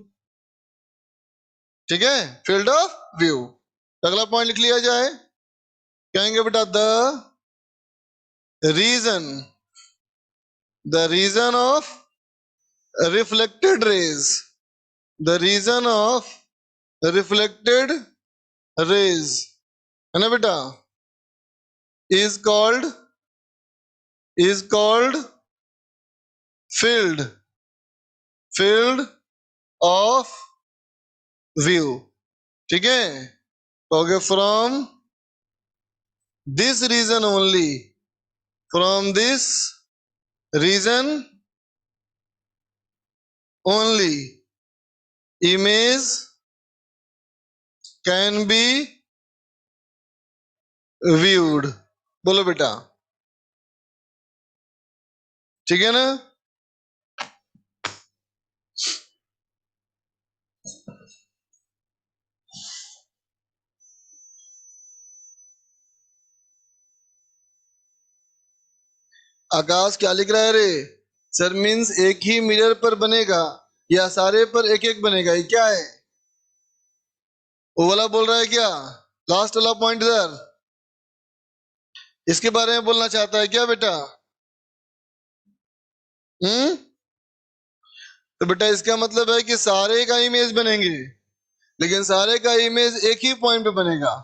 ठीक है, फील्ड ऑफ व्यू। अगला पॉइंट लिख लिया जाए, कहेंगे बेटा region the region of reflected rays, the reason of reflected rays, है ना बेटा, is called field of view, ठीक है। Okay, from this region only, from this region only image can be viewed, बोलो बेटा, ठीक है ना। आकाश क्या लिख रहा है रे? सर मीन्स एक ही मिरर पर बनेगा या सारे पर एक एक बनेगा, ये क्या है? वो वाला बोल रहा है क्या, लास्ट वाला पॉइंट इधर, इसके बारे में बोलना चाहता है क्या बेटा? तो बेटा इसका मतलब है कि सारे का इमेज बनेंगे, लेकिन सारे का इमेज एक ही पॉइंट पे बनेगा,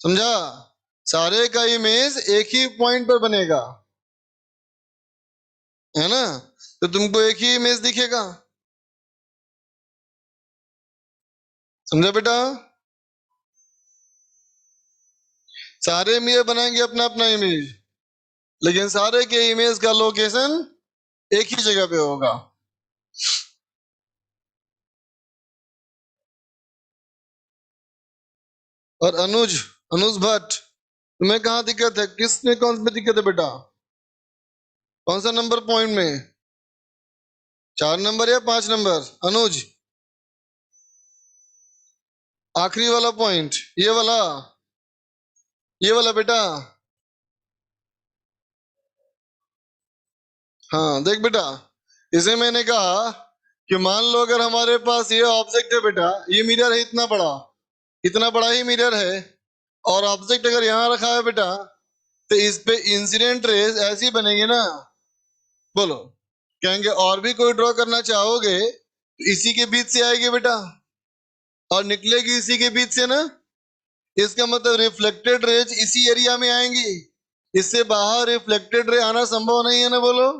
समझा? सारे का इमेज एक ही पॉइंट पर बनेगा, है ना। तो तुमको एक ही इमेज दिखेगा, समझा बेटा? सारे मिरर बनाएंगे अपना अपना इमेज, लेकिन सारे के इमेज का लोकेशन एक ही जगह पे होगा। और अनुज अनुज भट्ट, तुम्हें कहाँ दिक्कत है, किसने कौन सी दिक्कत है बेटा? कौन सा नंबर पॉइंट में? 4 नंबर या 5 नंबर? अनुज, आखिरी वाला पॉइंट, ये वाला बेटा। हाँ देख बेटा, इसे मैंने कहा कि मान लो अगर हमारे पास ये ऑब्जेक्ट है बेटा, ये मिरर है इतना बड़ा ही मिरर है, और ऑब्जेक्ट अगर यहाँ रखा है बेटा, तो इस पे इंसिडेंट रेज ऐसी बनेगी ना, बोलो, कहेंगे और भी कोई ड्रॉ करना चाहोगे तो इसी के बीच से आएगी बेटा, और निकलेगी इसी के बीच से ना। इसका मतलब रिफ्लेक्टेड रेज इसी एरिया में आएंगी, इससे बाहर रिफ्लेक्टेड रे आना संभव नहीं है ना, बोलो।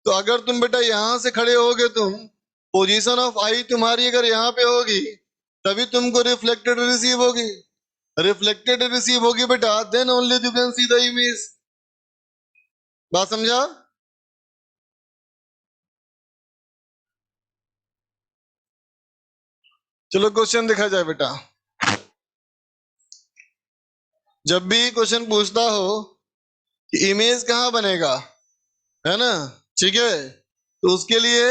तो अगर तुम बेटा यहां से खड़े होगे, तुम पोजीशन ऑफ आई तुम्हारी अगर यहाँ पे होगी, तभी तुमको रिफ्लेक्टेड रिसीव होगी बेटा, then only you can see the image. बात समझा? चलो क्वेश्चन देखा जाए बेटा। जब भी क्वेश्चन पूछता हो कि इमेज कहाँ बनेगा, है ना, ठीक है, तो उसके लिए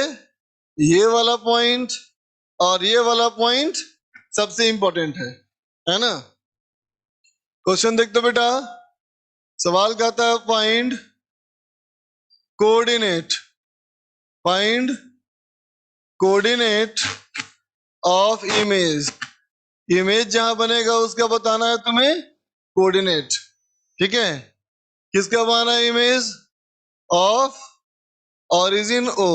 ये वाला पॉइंट और ये वाला पॉइंट सबसे इंपॉर्टेंट है ना। क्वेश्चन देख दो बेटा, सवाल कहता है coordinate find coordinate of image. Image जहां बनेगा उसका बताना है तुम्हें कोऑर्डिनेट, ठीक है। किसका बनाना है image? Of origin O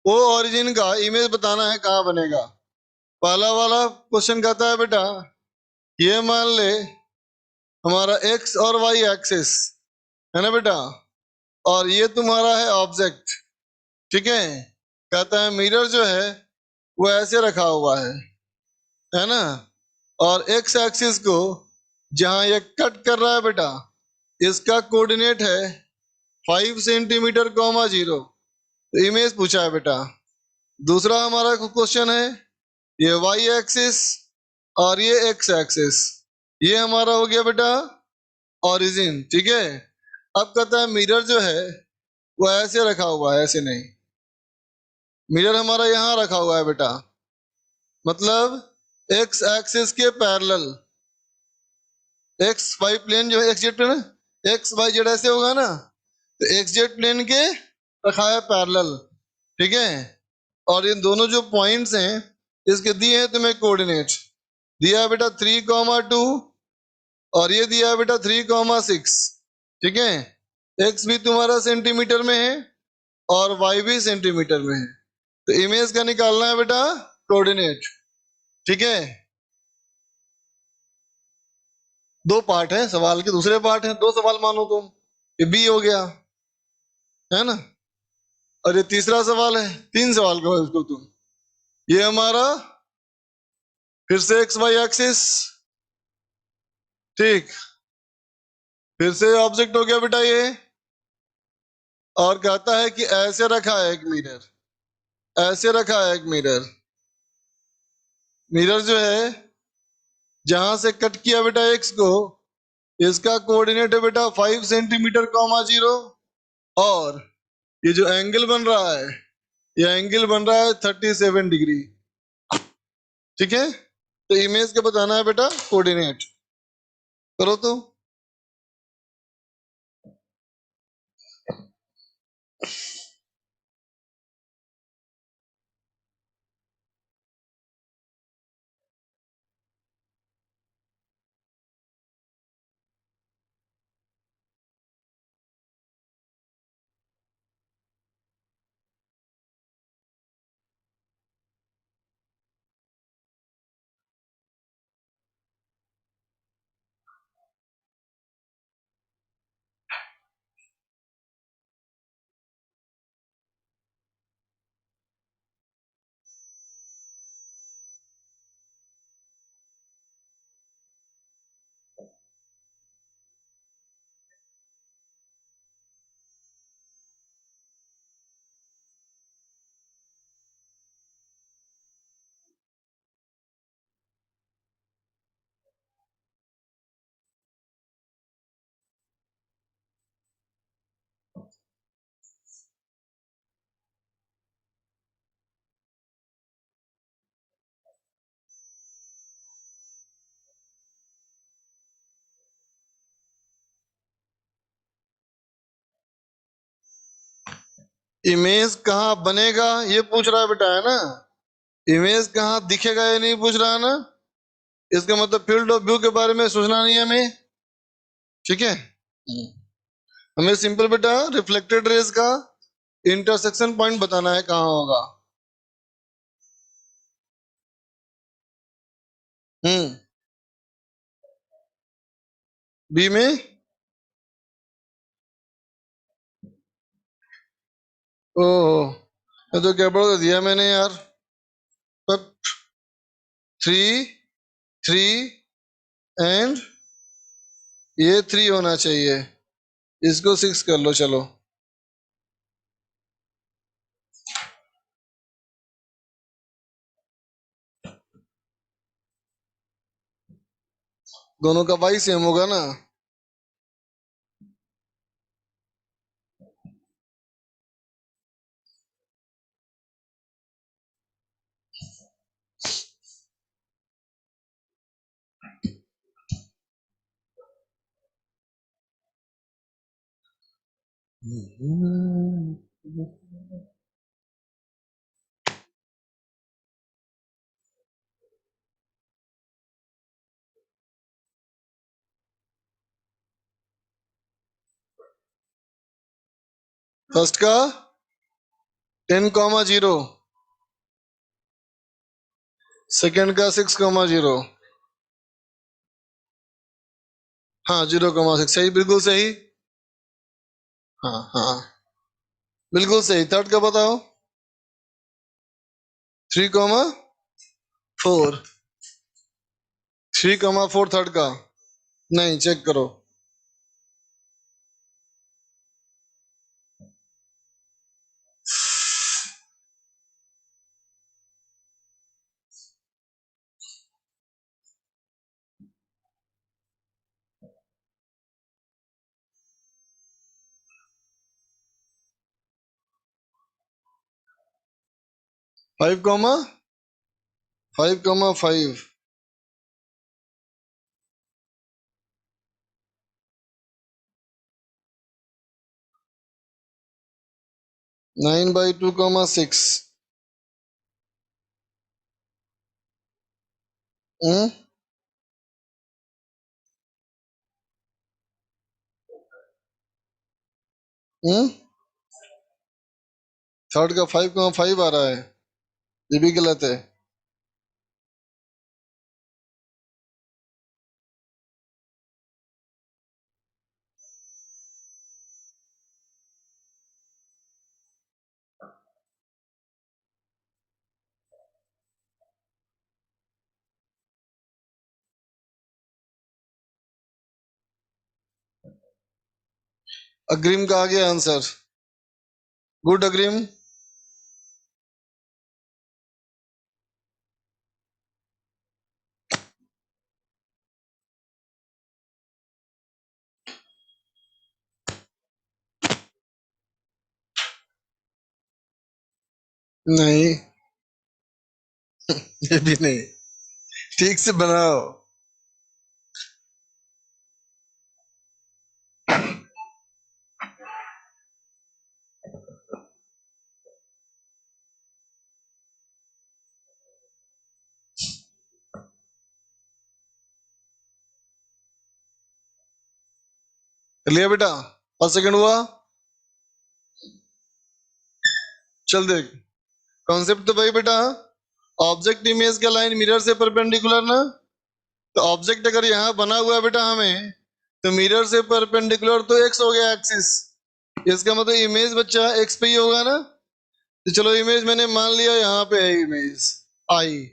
origin का इमेज बताना है कहाँ बनेगा। पहला वाला क्वेश्चन कहता है बेटा, ये मान ले हमारा एक्स और वाई एक्सिस है ना बेटा, और ये तुम्हारा है ऑब्जेक्ट, ठीक है। कहता है मिरर जो है वो ऐसे रखा हुआ है ना, और एक्स एक्सिस को जहां ये कट कर रहा है बेटा, इसका कोऑर्डिनेट है 5 सेंटीमीटर कॉमा 0। तो इमेज पूछा है बेटा। दूसरा हमारा क्वेश्चन है, ये वाई एक्सिस और ये एक्स एक्सिस, ये हमारा हो गया बेटा ओरिजिन, ठीक है। अब कहता है मिरर जो है वो ऐसे रखा हुआ है, ऐसे नहीं, मिरर हमारा यहाँ रखा हुआ है बेटा, मतलब एक्स एक्सिस के पैरेलल। एक्स वाई प्लेन जो है, X Z plane, X Y Z ऐसे होगा ना, तो एक्स जेड प्लेन के रखा है पैरेलल, ठीक है। और इन दोनों जो पॉइंट्स हैं इसके दिए हैं तुम्हें कोऑर्डिनेट, दिया है बेटा 3,2 और ये दिया है बेटा 3,6, ठीक है। एक्स भी तुम्हारा सेंटीमीटर में है और वाई भी सेंटीमीटर में है, तो इमेज का निकालना है बेटा कोऑर्डिनेट, ठीक है। दो पार्ट है सवाल के, दूसरे पार्ट है, दो सवाल मानो तुम, ये बी हो गया, है ना, और ये तीसरा सवाल है, 3 सवाल कहो इसको तुम। ये हमारा फिर से एक्स वाई एक्सिस, ठीक, फिर से ऑब्जेक्ट हो गया बेटा ये, और कहता है कि ऐसे रखा है एक मिरर, ऐसे रखा है एक मिरर, मिरर जो है जहां से कट किया बेटा एक्स को, इसका कोऑर्डिनेट है बेटा 5 सेंटीमीटर कॉमा 0, और ये जो एंगल बन रहा है, ये एंगल बन रहा है 37 डिग्री, ठीक है। तो इमेज का बताना है बेटा कोऑर्डिनेट, करो तो। इमेज कहाँ बनेगा ये पूछ रहा है बेटा, है ना। इमेज कहाँ दिखेगा ये नहीं पूछ रहा है ना। इसका मतलब फील्ड ऑफ व्यू के बारे में सोचना नहीं है हमें, ठीक है। हमें सिंपल बेटा रिफ्लेक्टेड रेज का इंटरसेक्शन पॉइंट बताना है कहाँ होगा। बी में, ओह ये तो गड़बड़ कर दिया मैंने यार। पर 3 3 एंड ये 3 होना चाहिए, इसको 6 कर लो चलो। दोनों का वाई सेम होगा ना। फर्स्ट का 10,0, सेकंड का 6,0। हाँ 0,6 सही, बिल्कुल सही। हाँ हाँ बिल्कुल सही। थर्ड का बताओ, 3,4। 3,4 थर्ड का नहीं, चेक करो। 5,5,5। 9/2,6। हम्म हम्म थर्ड का 5,5 आ रहा है, ये भी गलत है। अग्रिम का आ गया आंसर। गुड अग्रिम। नहीं ये भी नहीं, ठीक से बनाओ। लिया बेटा, 5 सेकंड हुआ। चल देख, कॉन्सेप्ट तो भाई बेटा ऑब्जेक्ट इमेज का लाइन मिरर से परपेंडिकुलर ना। तो ऑब्जेक्ट अगर यहाँ बना हुआ है बेटा हमें, तो मिरर से परपेंडिकुलर तो एक्स हो गया एक्सिस। इसका मतलब इमेज बच्चा एक्स पे ही होगा ना। तो चलो इमेज मैंने मान लिया यहाँ पे है इमेज आई,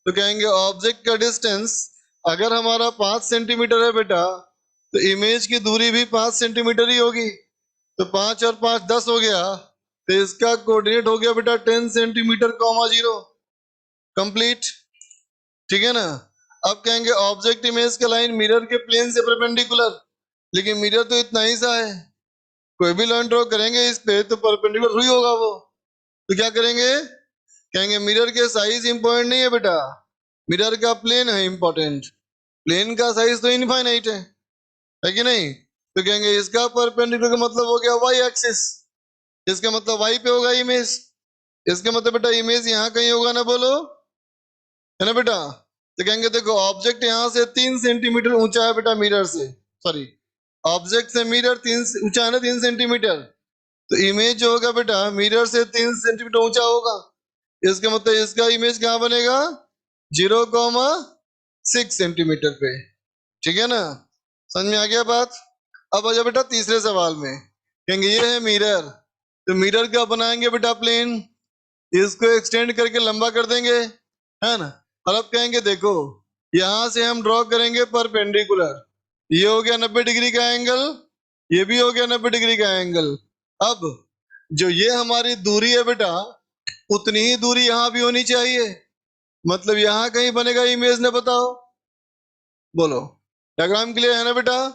तो कहेंगे ऑब्जेक्ट का डिस्टेंस अगर हमारा 5 सेंटीमीटर है बेटा, तो इमेज की दूरी भी 5 सेंटीमीटर ही होगी। तो 5 और 5 10 हो गया, तो इसका कोऑर्डिनेट हो गया बेटा 10 सेंटीमीटर, 0 कंप्लीट, ठीक है ना। अब कहेंगे ऑब्जेक्ट इमेज का लाइन मिरर के प्लेन से परपेंडिकुलर, लेकिन मिरर तो इतना ही सा है, कोई भी लाइन ड्रॉ करेंगे इस पे तो परपेंडिकुलर ही होगा वो। तो क्या करेंगे, कहेंगे मिरर के साइज इंपॉर्टेंट नहीं है बेटा, मिरर का प्लेन है इंपॉर्टेंट। प्लेन का साइज तो इनफाइनाइट है कि नहीं। तो कहेंगे इसका परपेंडिकुलर का मतलब हो गया वाई एक्सिस। इसका मतलब वाई पे होगा इमेज, इसका मतलब बेटा इमेज यहाँ कहीं होगा ना, बोलो, है ना बेटा। तो कहेंगे देखो ऑब्जेक्ट यहाँ से 3 सेंटीमीटर ऊंचा है बेटा मिरर से, सॉरी ऑब्जेक्ट से मिरर ऊंचा है ना 3 सेंटीमीटर, तो इमेज जो होगा बेटा मिरर से 3 सेंटीमीटर ऊंचा होगा। इसका मतलब इसका इमेज कहाँ बनेगा, 0,6 सेंटीमीटर पे, ठीक है ना। समझ में आ गया बात। अब आ जाओ बेटा तीसरे सवाल में, कहेंगे ये है मिरर, तो मिरर क्या बनाएंगे बेटा, प्लेन, इसको एक्सटेंड करके लंबा कर देंगे, है ना। और अब कहेंगे देखो यहां से हम ड्रॉ करेंगे परपेंडिकुलर, ये हो गया 90 डिग्री का एंगल, ये भी हो गया 90 डिग्री का एंगल। अब जो ये हमारी दूरी है बेटा उतनी ही दूरी यहां भी होनी चाहिए, मतलब यहां कहीं बनेगा इमेज ने, बताओ, बोलो, डायग्राम क्लियर है ना बेटा।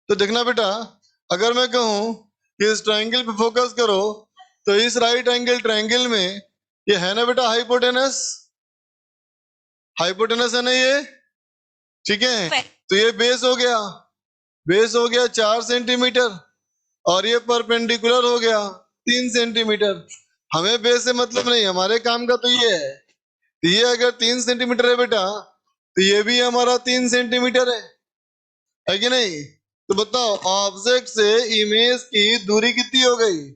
तो देखना बेटा अगर मैं कहूं कि इस ट्रायंगल पे फोकस करो, तो इस राइट एंगल ट्रायंगल में ये है ना बेटा हाइपोटेनस, हाइपोटेनस है ना ये, ठीक है। तो ये बेस हो गया 4 सेंटीमीटर, और ये परपेंडिकुलर हो गया 3 सेंटीमीटर। हमें बेस से मतलब नहीं, हमारे काम का तो ये है, तो ये अगर 3 सेंटीमीटर है बेटा, तो ये भी हमारा 3 सेंटीमीटर है कि नहीं। तो बताओ ऑब्जेक्ट से इमेज की दूरी कितनी हो गई,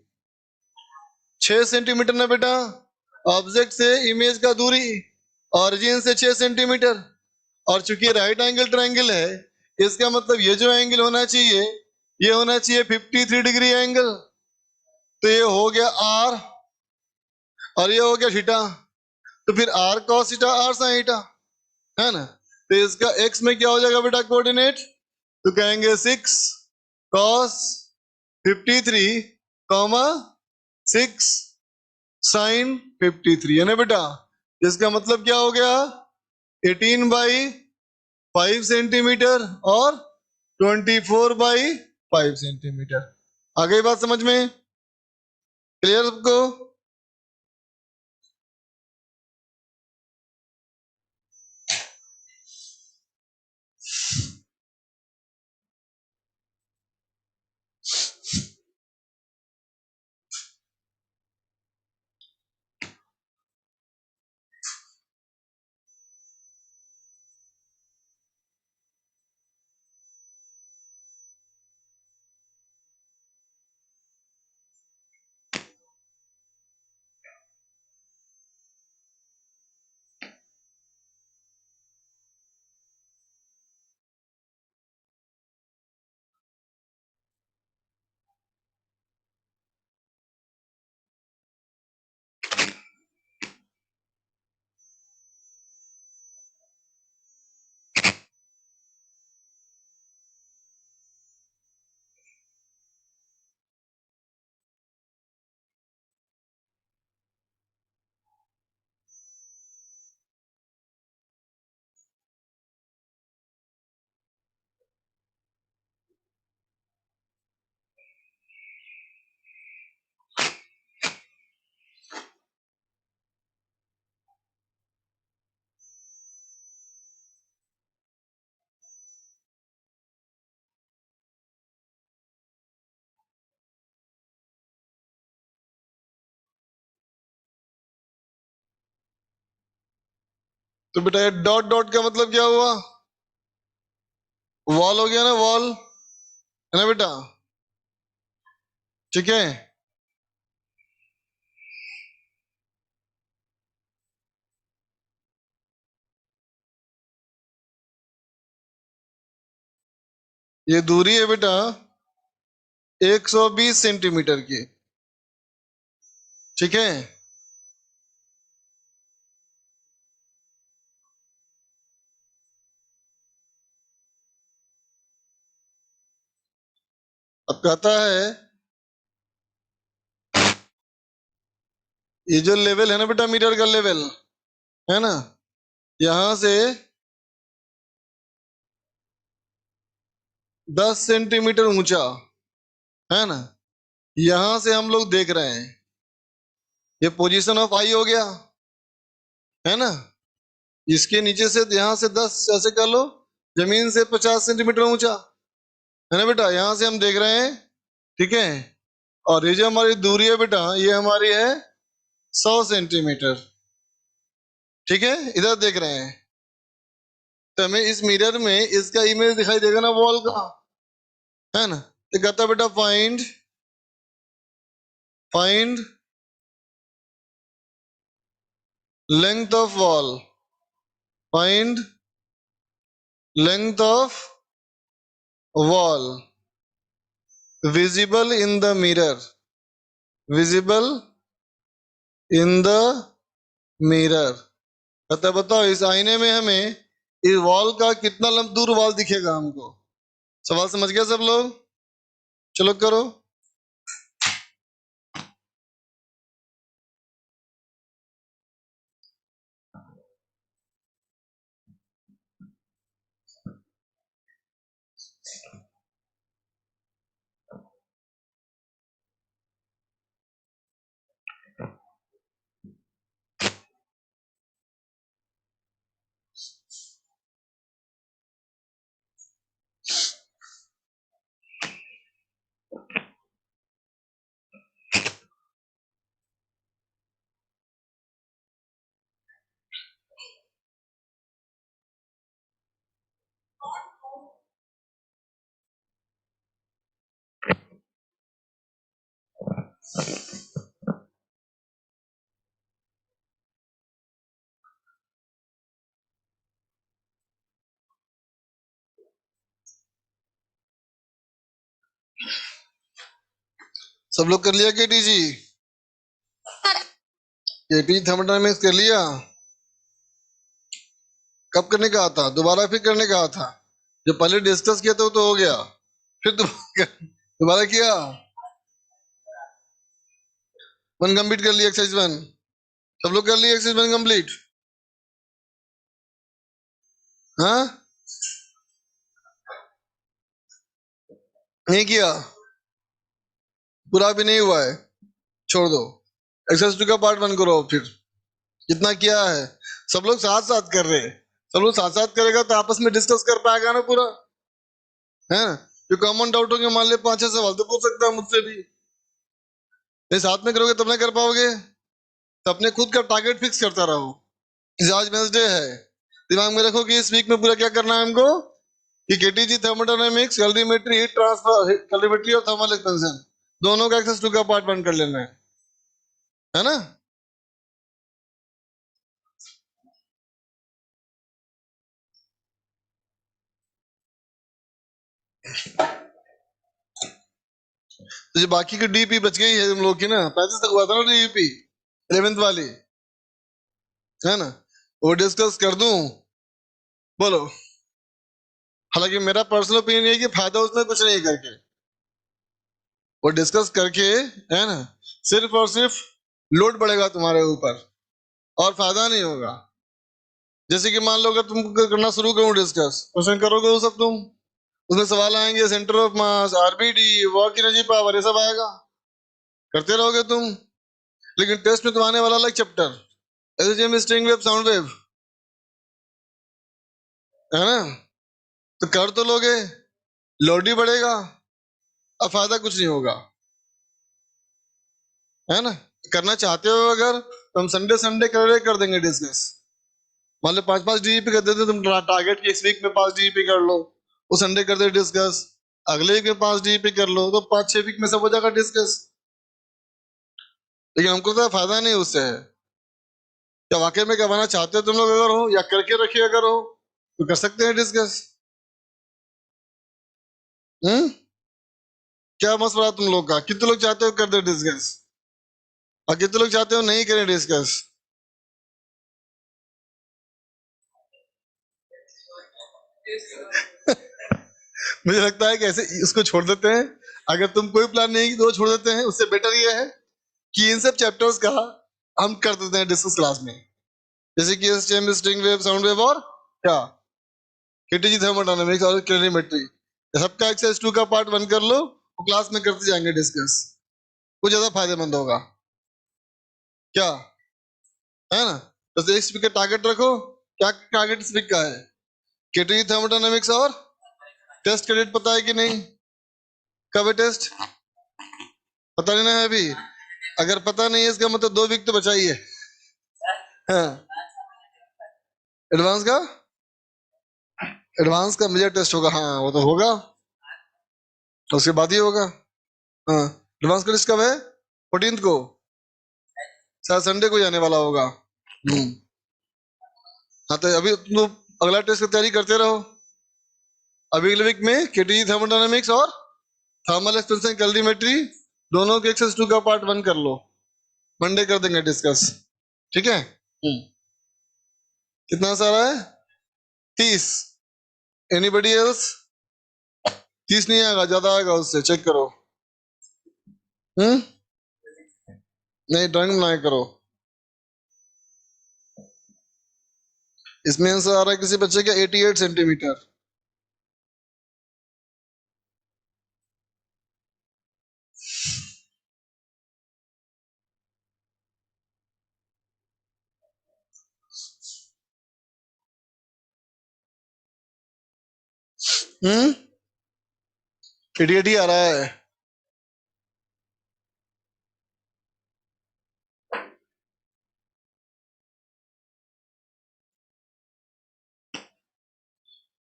6 सेंटीमीटर ना बेटा। ऑब्जेक्ट से इमेज का दूरी ऑरिजिन से 6 सेंटीमीटर, और चूंकि राइट एंगल ट्रायंगल है, इसका मतलब ये जो एंगल होना चाहिए ये होना चाहिए 53 डिग्री एंगल, तो ये हो गया आर, और ये हो गया थीटा, तो फिर R cos theta R sine theta, है ना। तो इसका एक्स में क्या हो जाएगा बेटा कोऑर्डिनेट, तो कहेंगे 6 cos 53, 6 sin 53, है ना बेटा। इसका मतलब क्या हो गया 18/5 सेंटीमीटर और 24/5 सेंटीमीटर। आ गई बात समझ में, क्लियर सबको। तो बेटा ये डॉट डॉट का मतलब क्या हुआ, वॉल हो गया ना, वॉल, है ना बेटा, ठीक है। ये दूरी है बेटा 120 सेंटीमीटर की, ठीक है। अब कहता है ये जो लेवल है ना बेटा मीटर का लेवल, है ना, यहां से 10 सेंटीमीटर ऊंचा, है ना, यहां से हम लोग देख रहे हैं, ये पोजीशन ऑफ आई हो गया, है ना। इसके नीचे से यहां से 10 ऐसे कर लो, जमीन से 50 सेंटीमीटर ऊंचा, है ना बेटा, यहां से हम देख रहे हैं, ठीक है। और ये जो हमारी दूरी है बेटा, ये हमारी है 100 सेंटीमीटर। ठीक है, इधर देख रहे हैं तो हमें इस मिरर में इसका इमेज दिखाई देगा ना वॉल का, है ना। तो कहता है बेटा find find length of wall, find length of wall visible in the mirror, visible in the mirror। कहता है बताओ इस आईने में हमें इस वॉल का कितना दूर वॉल दिखेगा हमको। सवाल समझ गया सब लोग? चलो करो। सब लोग कर लिया केटी जी? केटी थर्मोडायनेमिक्स कर लिया? कब करने का था? दोबारा फिर करने का था? जो पहले डिस्कस किया था वो तो हो गया, फिर दोबारा किया। वन कंप्लीट कर लिया, एक्सरसाइज वन सब लोग कर लिया, एक्सरसाइज वन कंप्लीट। हाँ नहीं किया? पूरा भी नहीं हुआ है, छोड़ दो। एक्सरसाइज टू का पार्ट वन करो। फिर कितना किया है? सब लोग साथ साथ कर रहे हैं, सब लोग साथ साथ करेगा तो आपस में डिस्कस कर पाएगा ना पूरा, है ना। जो कॉमन डाउट होंगे, मान ले 5-6 सवाल तो पूछ सकता है मुझसे भी। नहीं साथ में करोगे तब ना कर पाओगे। तो अपने खुद का टारगेट फिक्स करता रहो। आज वेंसडे है, दिमाग में रखो कि इस वीक में पूरा क्या करना है हमको, कि KTG thermodynamics, calorimetry, heat transfer, calorimetry और थर्मल एक्सपेंशन दोनों का एक्सेस टू का पार्ट वन कर लेना है ना। तो जो बाकी की डीपी बच गई है तुम लोग की ना, 35 तक हुआ था ना डीपी 11th वाली, है ना, वो डिस्कस कर दूं? बोलो। हालांकि मेरा पर्सनल ओपिनियन है कि फायदा उसमें कुछ नहीं करके, वो डिस्कस करके, है ना, सिर्फ और सिर्फ लोड बढ़ेगा तुम्हारे ऊपर और फायदा नहीं होगा। जैसे कि मान लो अगर तुम करना शुरू करो डिस्कस, क्वेश्चन करोगे वो सब तुम, उसमें सवाल आएंगे centre of mass, RBD, work energy power, ये सब आएगा, करते रहोगे तुम। लेकिन टेस्ट में तुम्हारे वाला अलग chapter, LGM, string wave, sound wave, है ना, तो कर तो लोगे, लोड ही बढ़ेगा, अब फायदा कुछ नहीं होगा, है ना। करना चाहते हो अगर तो हम संडे संडे कर देंगे डिस्कस। मान लो 5-5 डीईपी कर देते तुम, टारगेट की इस वीक में 5 डीईपी कर लो, वो संडे कर दे डिस्कस, अगले वीक में 5 डीईपी कर लो, तो 5-6 वीक में सब हो जाएगा डिस्कस। लेकिन हमको तो फायदा नहीं उससे है। क्या वाकई में करवाना चाहते हो तुम लोग अगर हो, या करके रखिए अगर हो तो कर सकते हैं डिस्कस। क्या मसला तुम लोग का? कितने लोग चाहते हो कर दे डिस्कस, और कितने लोग चाहते हो नहीं करें डिस्कस? मुझे लगता है कि ऐसे इसको छोड़ देते हैं। अगर तुम कोई प्लान नहीं तो छोड़ देते हैं, उससे बेटर ये है कि इन सब चैप्टर्स का हम कर देते हैं डिस्कस क्लास में, जैसे कि STM, string wave, sound wave, और क्या केटीजी थर्मोडायनामिक्स और कैलोरीमेट्री, सबका एक्सरसाइज 2 का पार्ट 1 कर लो, वो क्लास में करते जाएंगे डिस्कस, वो ज्यादा फायदेमंद होगा, क्या है ना। तो एक स्पीकर टारगेट रखो, क्या टारगेट इस वीक का है? केटीजी थर्मोडायनामिक्स और टेस्ट क्रेडिट पता है कि नहीं? कब है टेस्ट? पता नहीं ना है अभी? अगर पता नहीं है इसका मतलब 2 वीक तो बचा ही है। हाँ, एडवांस का, एडवांस का मेजर टेस्ट होगा, हाँ वो तो होगा, तो उसके बाद ही होगा। हाँ, एडवांस का टेस्ट कब है? 14th को, शायद संडे को जाने वाला होगा। हाँ तो अभी तुम लोग अगला टेस्ट की तैयारी करते रहो। अभी अगले वीक में केटीजी थर्मोडायनेमिक्स और थर्मल एक्सपेंशन कैलोरीमेट्री दोनों के एक्सरसाइज 2 का पार्ट 1 कर लो, मंडे कर देंगे डिस्कस, ठीक है? कितना सारा है? 30। Anybody else? 30 नहीं आएगा, ज्यादा आएगा उससे, चेक करो। हम्म, नहीं ड्राइंग बनाए करो। इसमें आंसर आ रहा है किसी बच्चे का 88 सेंटीमीटर। हम्म, 88 ही आ रहा है।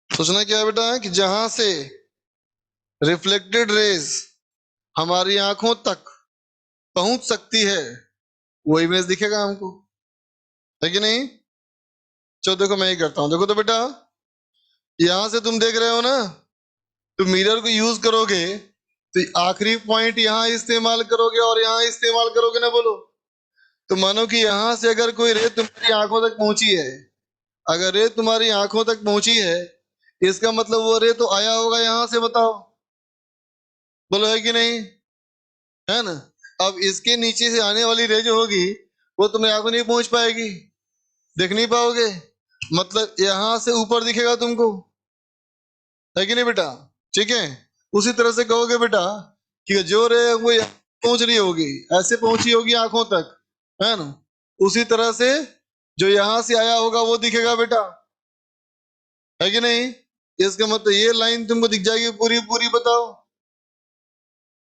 सोचना क्या है बेटा कि जहां से रिफ्लेक्टेड रेज हमारी आंखों तक पहुंच सकती है वो इमेज दिखेगा हमको, है कि नहीं? चलो देखो मैं ही करता हूं, देखो तो बेटा, यहां से तुम देख रहे हो ना, तो मिरर को यूज करोगे तो आखिरी पॉइंट यहाँ इस्तेमाल करोगे और यहाँ इस्तेमाल करोगे ना, बोलो। तो मानो कि यहां से अगर कोई रे तुम्हारी आंखों तक पहुंची है, अगर रे तुम्हारी आंखों तक पहुंची है, इसका मतलब वो रे तो आया होगा यहां से, बताओ, बोलो है कि नहीं? है ना? अब इसके नीचे से आने वाली रे जो होगी वो तुम्हारी आंखों नहीं पहुंच पाएगी, देख नहीं पाओगे, मतलब यहां से ऊपर दिखेगा तुमको, है कि नहीं बेटा? ठीक है, उसी तरह से कहोगे बेटा कि जो रे वो यहाँ पहुंच रही होगी, ऐसे पहुंची होगी आंखों तक, है ना? उसी तरह से जो यहां से आया होगा वो दिखेगा बेटा, है कि नहीं? इसका मतलब ये लाइन तुमको दिख जाएगी पूरी पूरी, बताओ।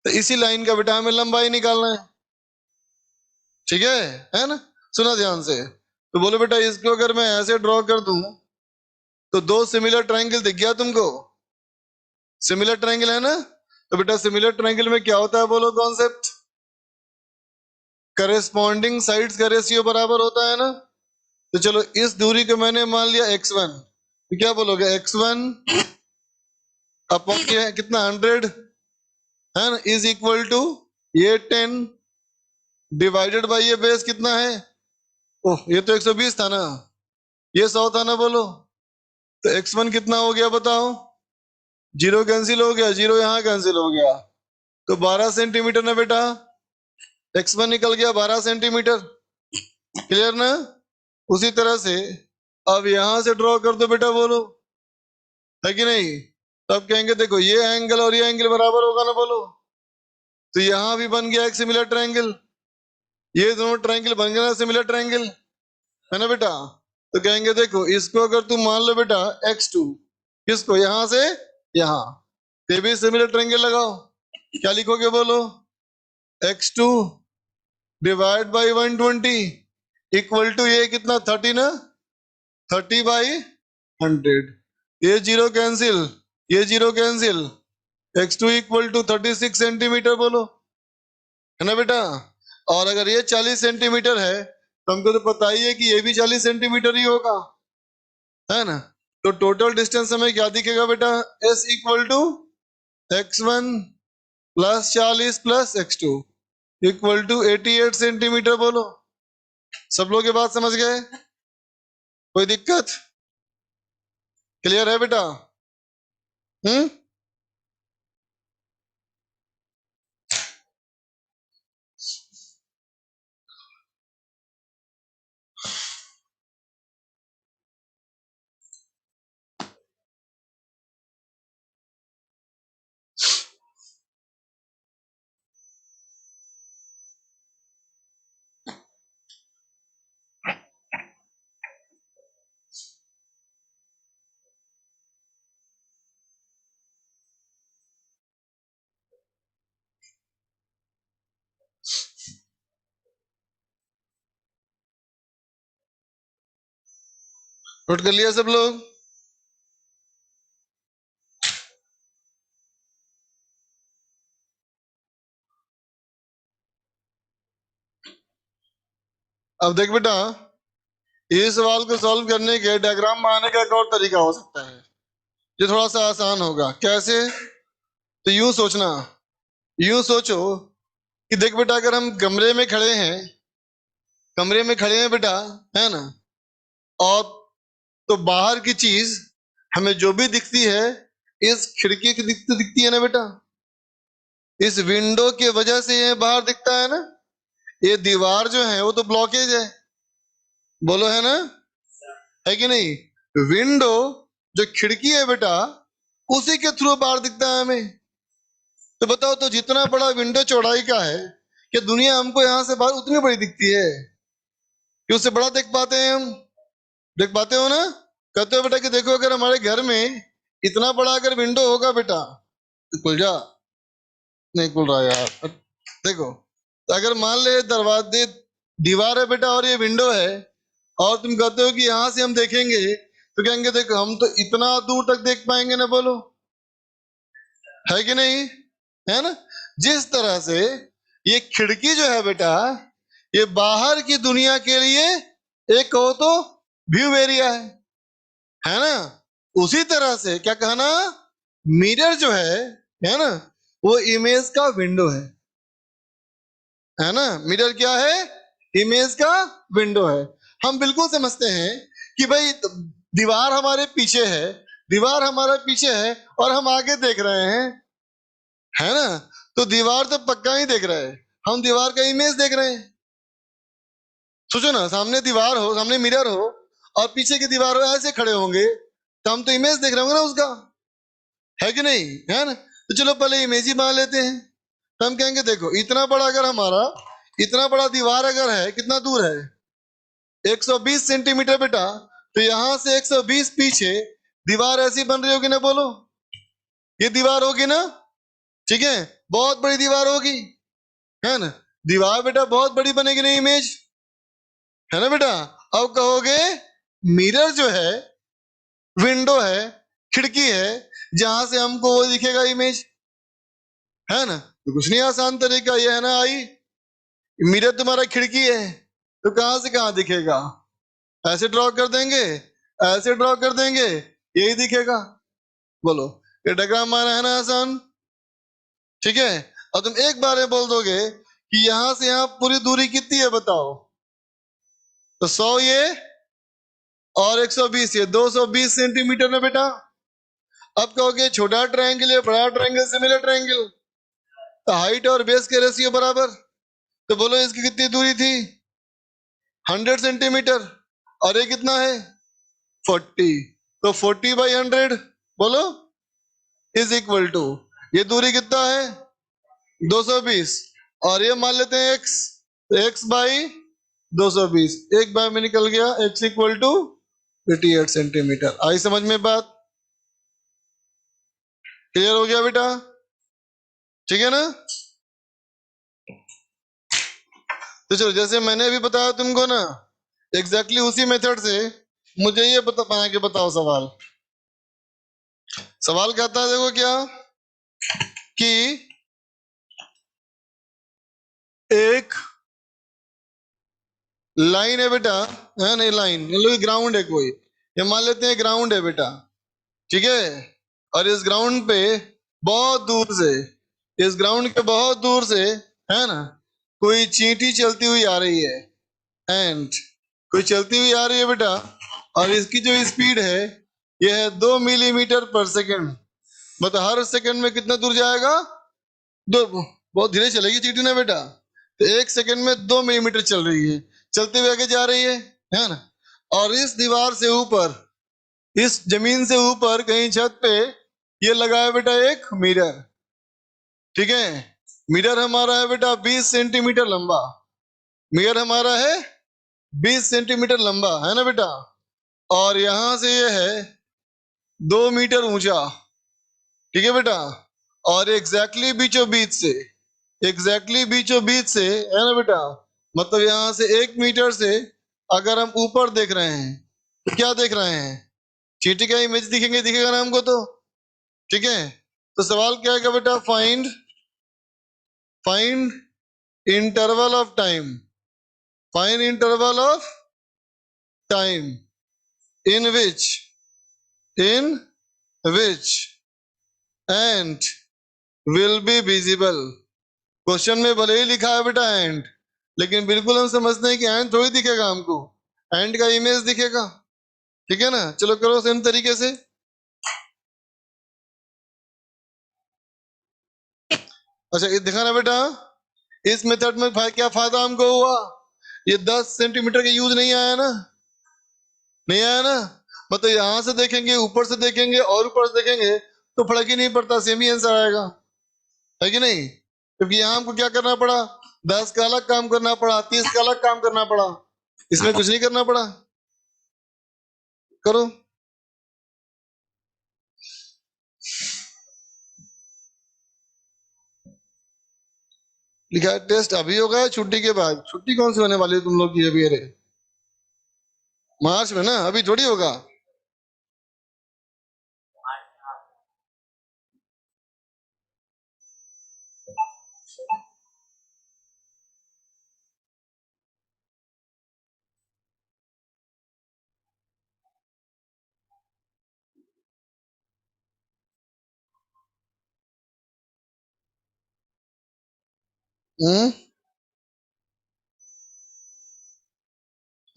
तो इसी लाइन का बेटा हमें लंबाई निकालना है, ठीक है ना? सुना ध्यान से, तो बोलो बेटा इसको अगर मैं ऐसे ड्रॉ कर दूं तो 2 सिमिलर ट्रायंगल दिख गया तुमको, सिमिलर ट्रायंगल है ना? तो बेटा सिमिलर ट्रायंगल में क्या होता है, बोलो कॉन्सेप्ट? करेस्पॉन्डिंग साइड्स का रेशियो बराबर होता है ना? तो चलो इस दूरी को मैंने मान लिया x1, तो क्या बोलोगे, x1 अपॉन ये कितना 100 है ना, इज इक्वल टू ये 10 डिवाइडेड बाय ये बेस कितना है, ओह ये तो 120 था ना, ये 100 था ना, बोलो। तो x1 कितना हो गया बताओ? 0 कैंसिल हो गया, 0 यहाँ कैंसिल हो गया, तो 12 सेंटीमीटर ना बेटा, x1 निकल गया 12 सेंटीमीटर, क्लियर ना? उसी तरह से अब यहां से ड्रॉ कर दो बेटा, बोलो, है कि नहीं? तब कहेंगे देखो ये एंगल और ये एंगल बराबर होगा ना, बोलो। तो यहां भी बन गया एक सिमिलर ट्रायंगल, ये दोनों ट्रायंगल बन गया ना सिमिलर ट्रायंगल, है ना बेटा? तो कहेंगे देखो इसको अगर तुम मान लो बेटा x2, किसको, यहां से यहां, ये भी सिमिलर ट्रायंगल लगाओ, क्या लिखोगे बोलो, x2 divide by 120 equal to ये कितना 30 ना, 30/100, ये 0 कैंसिल, ये 0 cancel, x2 equal to 36 centimetre, बोलो, है ना बेटा? और अगर ये 40 सेंटीमीटर है तो हमको तो पता ही है कि ये भी 40 सेंटीमीटर ही होगा, है ना? तो टोटल डिस्टेंस हमें क्या दिखेगा बेटा, s equal to x1 plus 40 plus x2 equal to 88 centimetre, बोलो। सब लोग ये बात समझ गए? कोई दिक्कत? क्लियर है बेटा? हम्म, नोट कर लिया सब लोग? अब देख बेटा, इस सवाल को सॉल्व करने के डायग्राम में आने का एक और तरीका हो सकता है जो थोड़ा सा आसान होगा। कैसे? तो यूं सोचना, यूं सोचो कि देख बेटा, अगर हम कमरे में खड़े हैं बेटा, है ना, और तो बाहर की चीज हमें जो भी दिखती है इस खिड़की की दिखती है ना बेटा, इस विंडो की वजह से ये बाहर दिखता है ना। ये दीवार जो है वो तो ब्लॉकेज है, बोलो है ना, है कि नहीं? विंडो जो खिड़की है बेटा, उसी के थ्रू बाहर दिखता है हमें। तो बताओ, तो जितना बड़ा विंडो चौड़ाई का है, कि दुनिया हमको यहां से बाहर उतनी बड़ी दिखती है कि उससे बड़ा देख पाते हैं हम? देख पाते हो ना? कहते हो बेटा कि देखो, अगर हमारे घर में इतना बड़ा अगर विंडो होगा बेटा, तो खुल जा, नहीं खुल रहा यार, देखो, तो अगर मान ले दरवाजे दीवार है बेटा और ये विंडो है, और तुम कहते हो कि यहां से हम देखेंगे, तो कहेंगे देखो हम तो इतना दूर तक देख पाएंगे ना, बोलो है कि नहीं? है ना? जिस तरह से ये खिड़की जो है बेटा, ये बाहर की दुनिया के लिए एक कहो तो व्यू एरिया है ना? उसी तरह से क्या कहना, मिरर जो है ना, वो इमेज का विंडो है ना? मिरर क्या है? इमेज का विंडो है। हम बिल्कुल समझते हैं कि भाई दीवार हमारे पीछे है, दीवार हमारे पीछे है और हम आगे देख रहे हैं, है ना? तो दीवार तो पक्का ही देख रहे हैं, हम दीवार का इमेज देख रहे हैं। सोचो ना, सामने दीवार हो, सामने मिरर हो और पीछे की दीवार हो, ऐसे खड़े होंगे तो हम तो इमेज देख रहे होंगे ना उसका, है कि नहीं? है ना? तो चलो पहले इमेज ही मान लेते हैं। तो हम कहेंगे देखो, इतना बड़ा अगर हमारा, इतना बड़ा दीवार अगर है, कितना दूर है? 120 सेंटीमीटर बेटा। तो यहां से 120 पीछे दीवार ऐसी बन रही होगी ना, बोलो, ये दीवार होगी ना, ठीक है, बहुत बड़ी दीवार होगी, है ना? दीवार बेटा बहुत बड़ी बनेगी ना, इमेज, है ना बेटा? अब कहोगे मिरर जो है, विंडो है, खिड़की है, जहां से हमको वो दिखेगा इमेज, है ना? तो कुछ नहीं, आसान तरीका ये है ना, आई मिरर तुम्हारा खिड़की है, तो कहां से कहां दिखेगा? ऐसे ड्रॉ कर देंगे, ऐसे ड्रॉ कर देंगे, यही दिखेगा, बोलो। ये डायग्राम माना है ना आसान, ठीक है? और तुम एक बार में बोल दोगे कि यहां से यहां पूरी दूरी कितनी है, बताओ? तो 100 ये और 120 ये, 220 सेंटीमीटर ना बेटा। अब कहोगे छोटा ट्रायंगल है बड़ा ट्रायंगल सिमिलर ट्रायंगल, तो हाइट और बेस के रेशियो बराबर, तो बोलो इसकी कितनी दूरी थी? 100 सेंटीमीटर, और ये कितना है? 40। तो 40/100 बोलो इज इक्वल टू, ये दूरी कितना है? 220, और ये मान लेते हैं x, तो x बाई 220, एक बार में निकल गया, x इक्वल टू 88 सेंटीमीटर। आई समझ में बात? क्लियर हो गया बेटा? ठीक है ना? तो चलो, जैसे मैंने अभी बताया तुमको ना, एग्जैक्टली उसी मेथड से मुझे ये बना के बताओ सवाल। सवाल कहता है देखो क्या, कि एक लाइन है बेटा, है नहीं लाइन, मतलब ग्राउंड है कोई, ये मान लेते हैं ग्राउंड है बेटा, ठीक है? और इस ग्राउंड पे बहुत दूर से, इस ग्राउंड के बहुत दूर से, है ना, कोई चींटी चलती हुई आ रही है, एंड कोई चलती हुई आ रही है बेटा, और इसकी जो स्पीड है ये है 2 मिलीमीटर पर सेकंड। मतलब हर सेकंड में कितना दूर जाएगा? दो, बहुत धीरे चलेगी चींटी ना बेटा, तो 1 सेकंड में 2 मिलीमीटर चल रही है, चलते हुए आगे जा रही है ना? और इस दीवार से ऊपर, इस जमीन से ऊपर कहीं छत पे ये लगा है बेटा एक मिरर, ठीक है? मिरर हमारा है बेटा 20 सेंटीमीटर लंबा, मिरर हमारा है 20 सेंटीमीटर लंबा, है ना बेटा? और यहां से ये है 2 मीटर ऊंचा, ठीक है बेटा? और एग्जैक्टली बीचों बीच से, एग्जैक्टली बीचों बीच से, है ना बेटा? मतलब यहां से 1 मीटर से अगर हम ऊपर देख रहे हैं, तो क्या देख रहे हैं? चींटी का इमेज दिखेंगे, दिखेगा ना हमको तो, ठीक है। तो सवाल क्या है बेटा? Find interval of time, find interval of time in in which and will be visible. Question में भले ही लिखा है बेटा एंड, लेकिन बिल्कुल हम समझते हैं कि एंड थोड़ी दिखेगा हमको, एंड का इमेज दिखेगा, ठीक है ना। चलो करो सेम तरीके से। अच्छा ये दिखाना बेटा, इस मेथड में क्या फायदा हमको हुआ? ये 10 सेंटीमीटर का यूज नहीं आया ना, नहीं आया ना। मतलब यहां से देखेंगे, ऊपर से देखेंगे और ऊपर से देखेंगे तो फर्क ही नहीं पड़ता, सेम ही आंसर आएगा, है कि नहीं? क्योंकि यहाँ हमको क्या करना पड़ा? 10 का अलग काम करना पड़ा, 30 का अलग काम करना पड़ा, इसमें कुछ नहीं करना पड़ा। करो। लिखा है टेस्ट अभी होगा या छुट्टी के बाद? छुट्टी कौन सी होने वाली है तुम लोग की अभी? अरे मार्च में ना, अभी थोड़ी होगा। हम्म,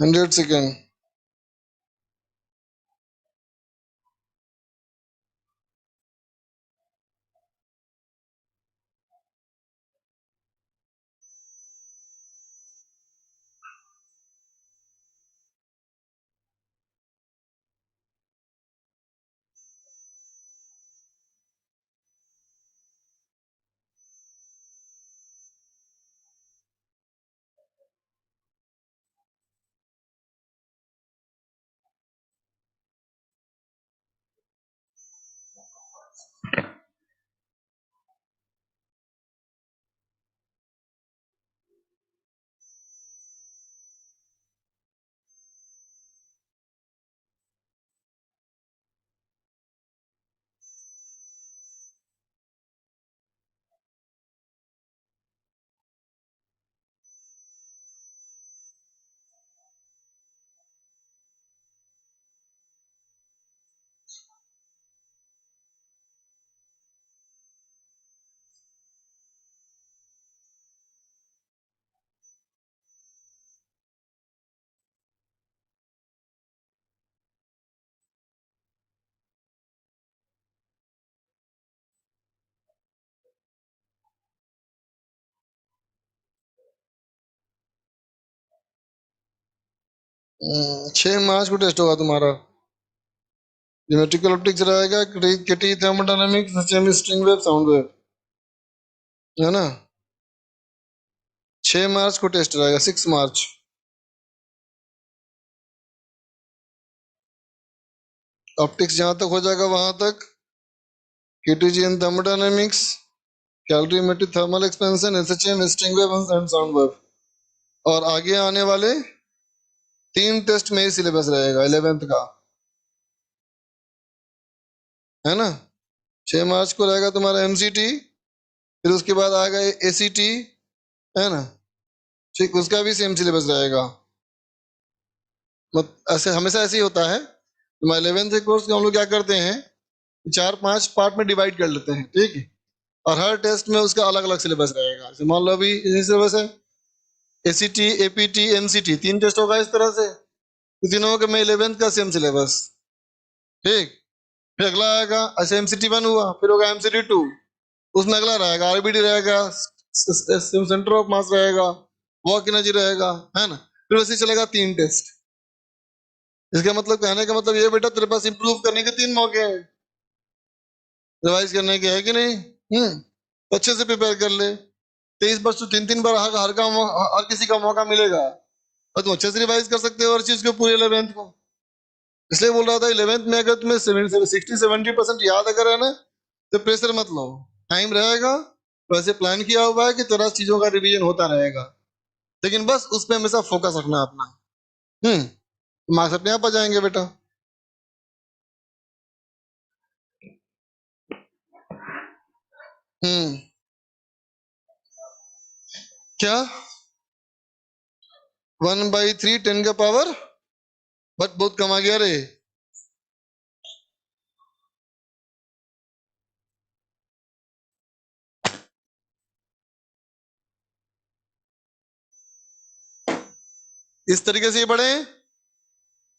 100 सेकेंड। छह मार्च को टेस्ट होगा तुम्हारा। ज्योमेट्रिकल ऑप्टिक्स रहेगा, KT thermodynamics, string wave, sound wave, है ना। 6 मार्च को टेस्ट रहेगा, 6 मार्च। ऑप्टिक्स जहां तक हो जाएगा वहां तक, KTG and thermodynamics, calorimetric thermal expansion, SHM, string wave and sound wave. और आगे आने वाले 3 टेस्ट में ही सिलेबस रहेगा 11th का, है ना। 6 मार्च को रहेगा तुम्हारा एमसीटी, फिर उसके बाद आएगा एसीटी, है ना। ठीक, उसका भी सेम सिलेबस रहेगा। ऐसे हमेशा ऐसे ही होता है। तुम्हारा 11th कोर्स को हम लोग क्या करते हैं, 4-5 पार्ट में डिवाइड कर लेते हैं, ठीक है। और हर टेस्ट में उसका अलग अलग सिलेबस रहेगा। जैसे मान लो अभी सिलेबस है एसीटी, एपीटी, एमसीटी, 3 टेस्ट होगा इस तरह से। तो तीनों के में 11th का सेम सिलेबस, ठीक। फिर अगला आएगा, अच्छा एमसीटी 1 हुआ, फिर होगा एमसीटी 2, उसमें अगला रहेगा आरबीडी रहेगा, सेंटर ऑफ मास रहेगा, वॉक एनर्जी रहेगा, है ना। फिर वैसे ही चलेगा 3 टेस्ट। इसका मतलब, कहने का मतलब ये बेटा तेरे पास इंप्रूव करने के 3 मौके हैं, रिवाइज करने के, है कि नहीं? तो अच्छे से प्रिपेयर कर ले। 23 बार तो 3-3 बार हर किसी का मौका मिलेगा, और तुम अच्छे से रिवाइज कर सकते हो हर चीज को, पूरे 11th को। इसलिए बोल रहा था 11th में अगर तुम्हें 60-70% याद अगर है ना, तो प्रेशर मत लो, टाइम रहेगा। वैसे प्लान किया हुआ है कि तेरा चीजों का रिवीजन होता रहेगा, लेकिन बस उस पर हमेशा फोकस रखना अपना। हम्म मार्क्स अपने आप आ जाएंगे बेटा। क्या 1/3 10 का पावर, बट बहुत कम आ गया रे। इस तरीके से ये पढ़े,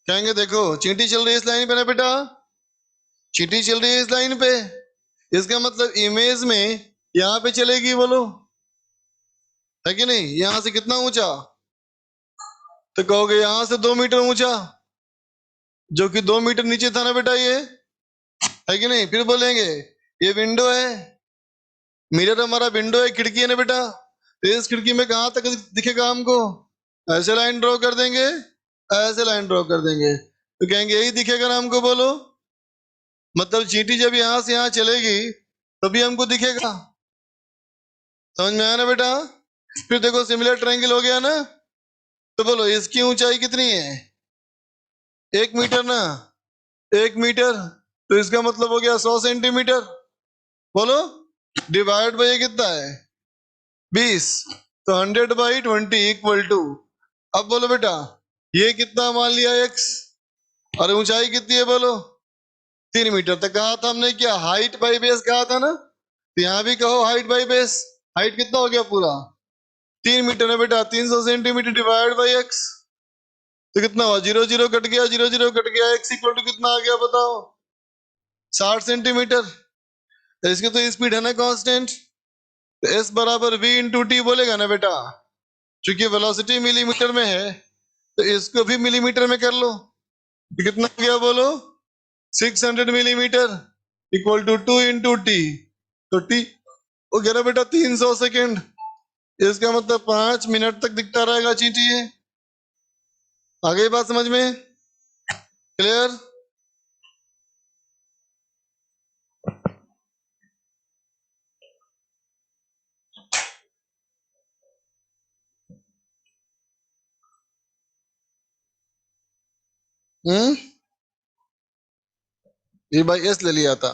कहेंगे देखो चींटी चल रही है इस लाइन पे ना बेटा, चींटी चल रही है इस लाइन पे, इसका मतलब इमेज में यहां पे चलेगी, बोलो है कि नहीं। यहां से कितना ऊंचा, तो कहोगे यहां से 2 मीटर ऊंचा, जो कि 2 मीटर नीचे था ना बेटा, ये है कि नहीं। फिर बोलेंगे ये विंडो है, मिरर हमारा विंडो है, खिड़की है ना बेटा, तो इस खिड़की में कहां तक दिखेगा हमको, ऐसे लाइन ड्रॉ कर देंगे, ऐसे लाइन ड्रॉ कर देंगे, तो कहेंगे यही दिखेगा ना हमको, बोलो। मतलब चींटी जब यहां से यहां चलेगी तभी हमको दिखेगा, समझ में आया ना बेटा। फिर देखो सिमिलर ट्रायंगल हो गया ना, तो बोलो इसकी ऊंचाई कितनी है, 1 मीटर ना, 1 मीटर, तो इसका मतलब हो गया 100 सेंटीमीटर, बोलो। डिवाइड बाई ये कितना है 20, तो 100/20 इक्वल टू, अब बोलो बेटा ये कितना मान लिया x, और ऊंचाई कितनी है बोलो 3 मीटर। तक कहा था हमने, क्या हाइट बाई बेस कहा था ना, तो यहां भी कहो हाइट बाई बेस, हाइट कितना हो गया पूरा 3 मीटर है बेटा, 300 सेंटीमीटर डिवाइड बाई x, तो कितना हुआ 0 0 कट गया, 0 0 कट गया, x इक्वल टू कितना आ गया बताओ 60 सेंटीमीटर। तो इसकी तो स्पीड है ना कांस्टेंट, तो s बराबर v इंटू टी बोलेगा ना बेटा, क्योंकि वेलोसिटी मिलीमीटर में है तो इसको भी मिलीमीटर में कर लो, तो कितना हो गया बोलो 600 millimetre equal to 2 into T, तो टी हो गया ना बेटा 300 सेकेंड, इसका मतलब 5 मिनट तक दिखता रहेगा चींटी ये। आगे बात समझ में क्लियर। ये भाई एस ले लिया था।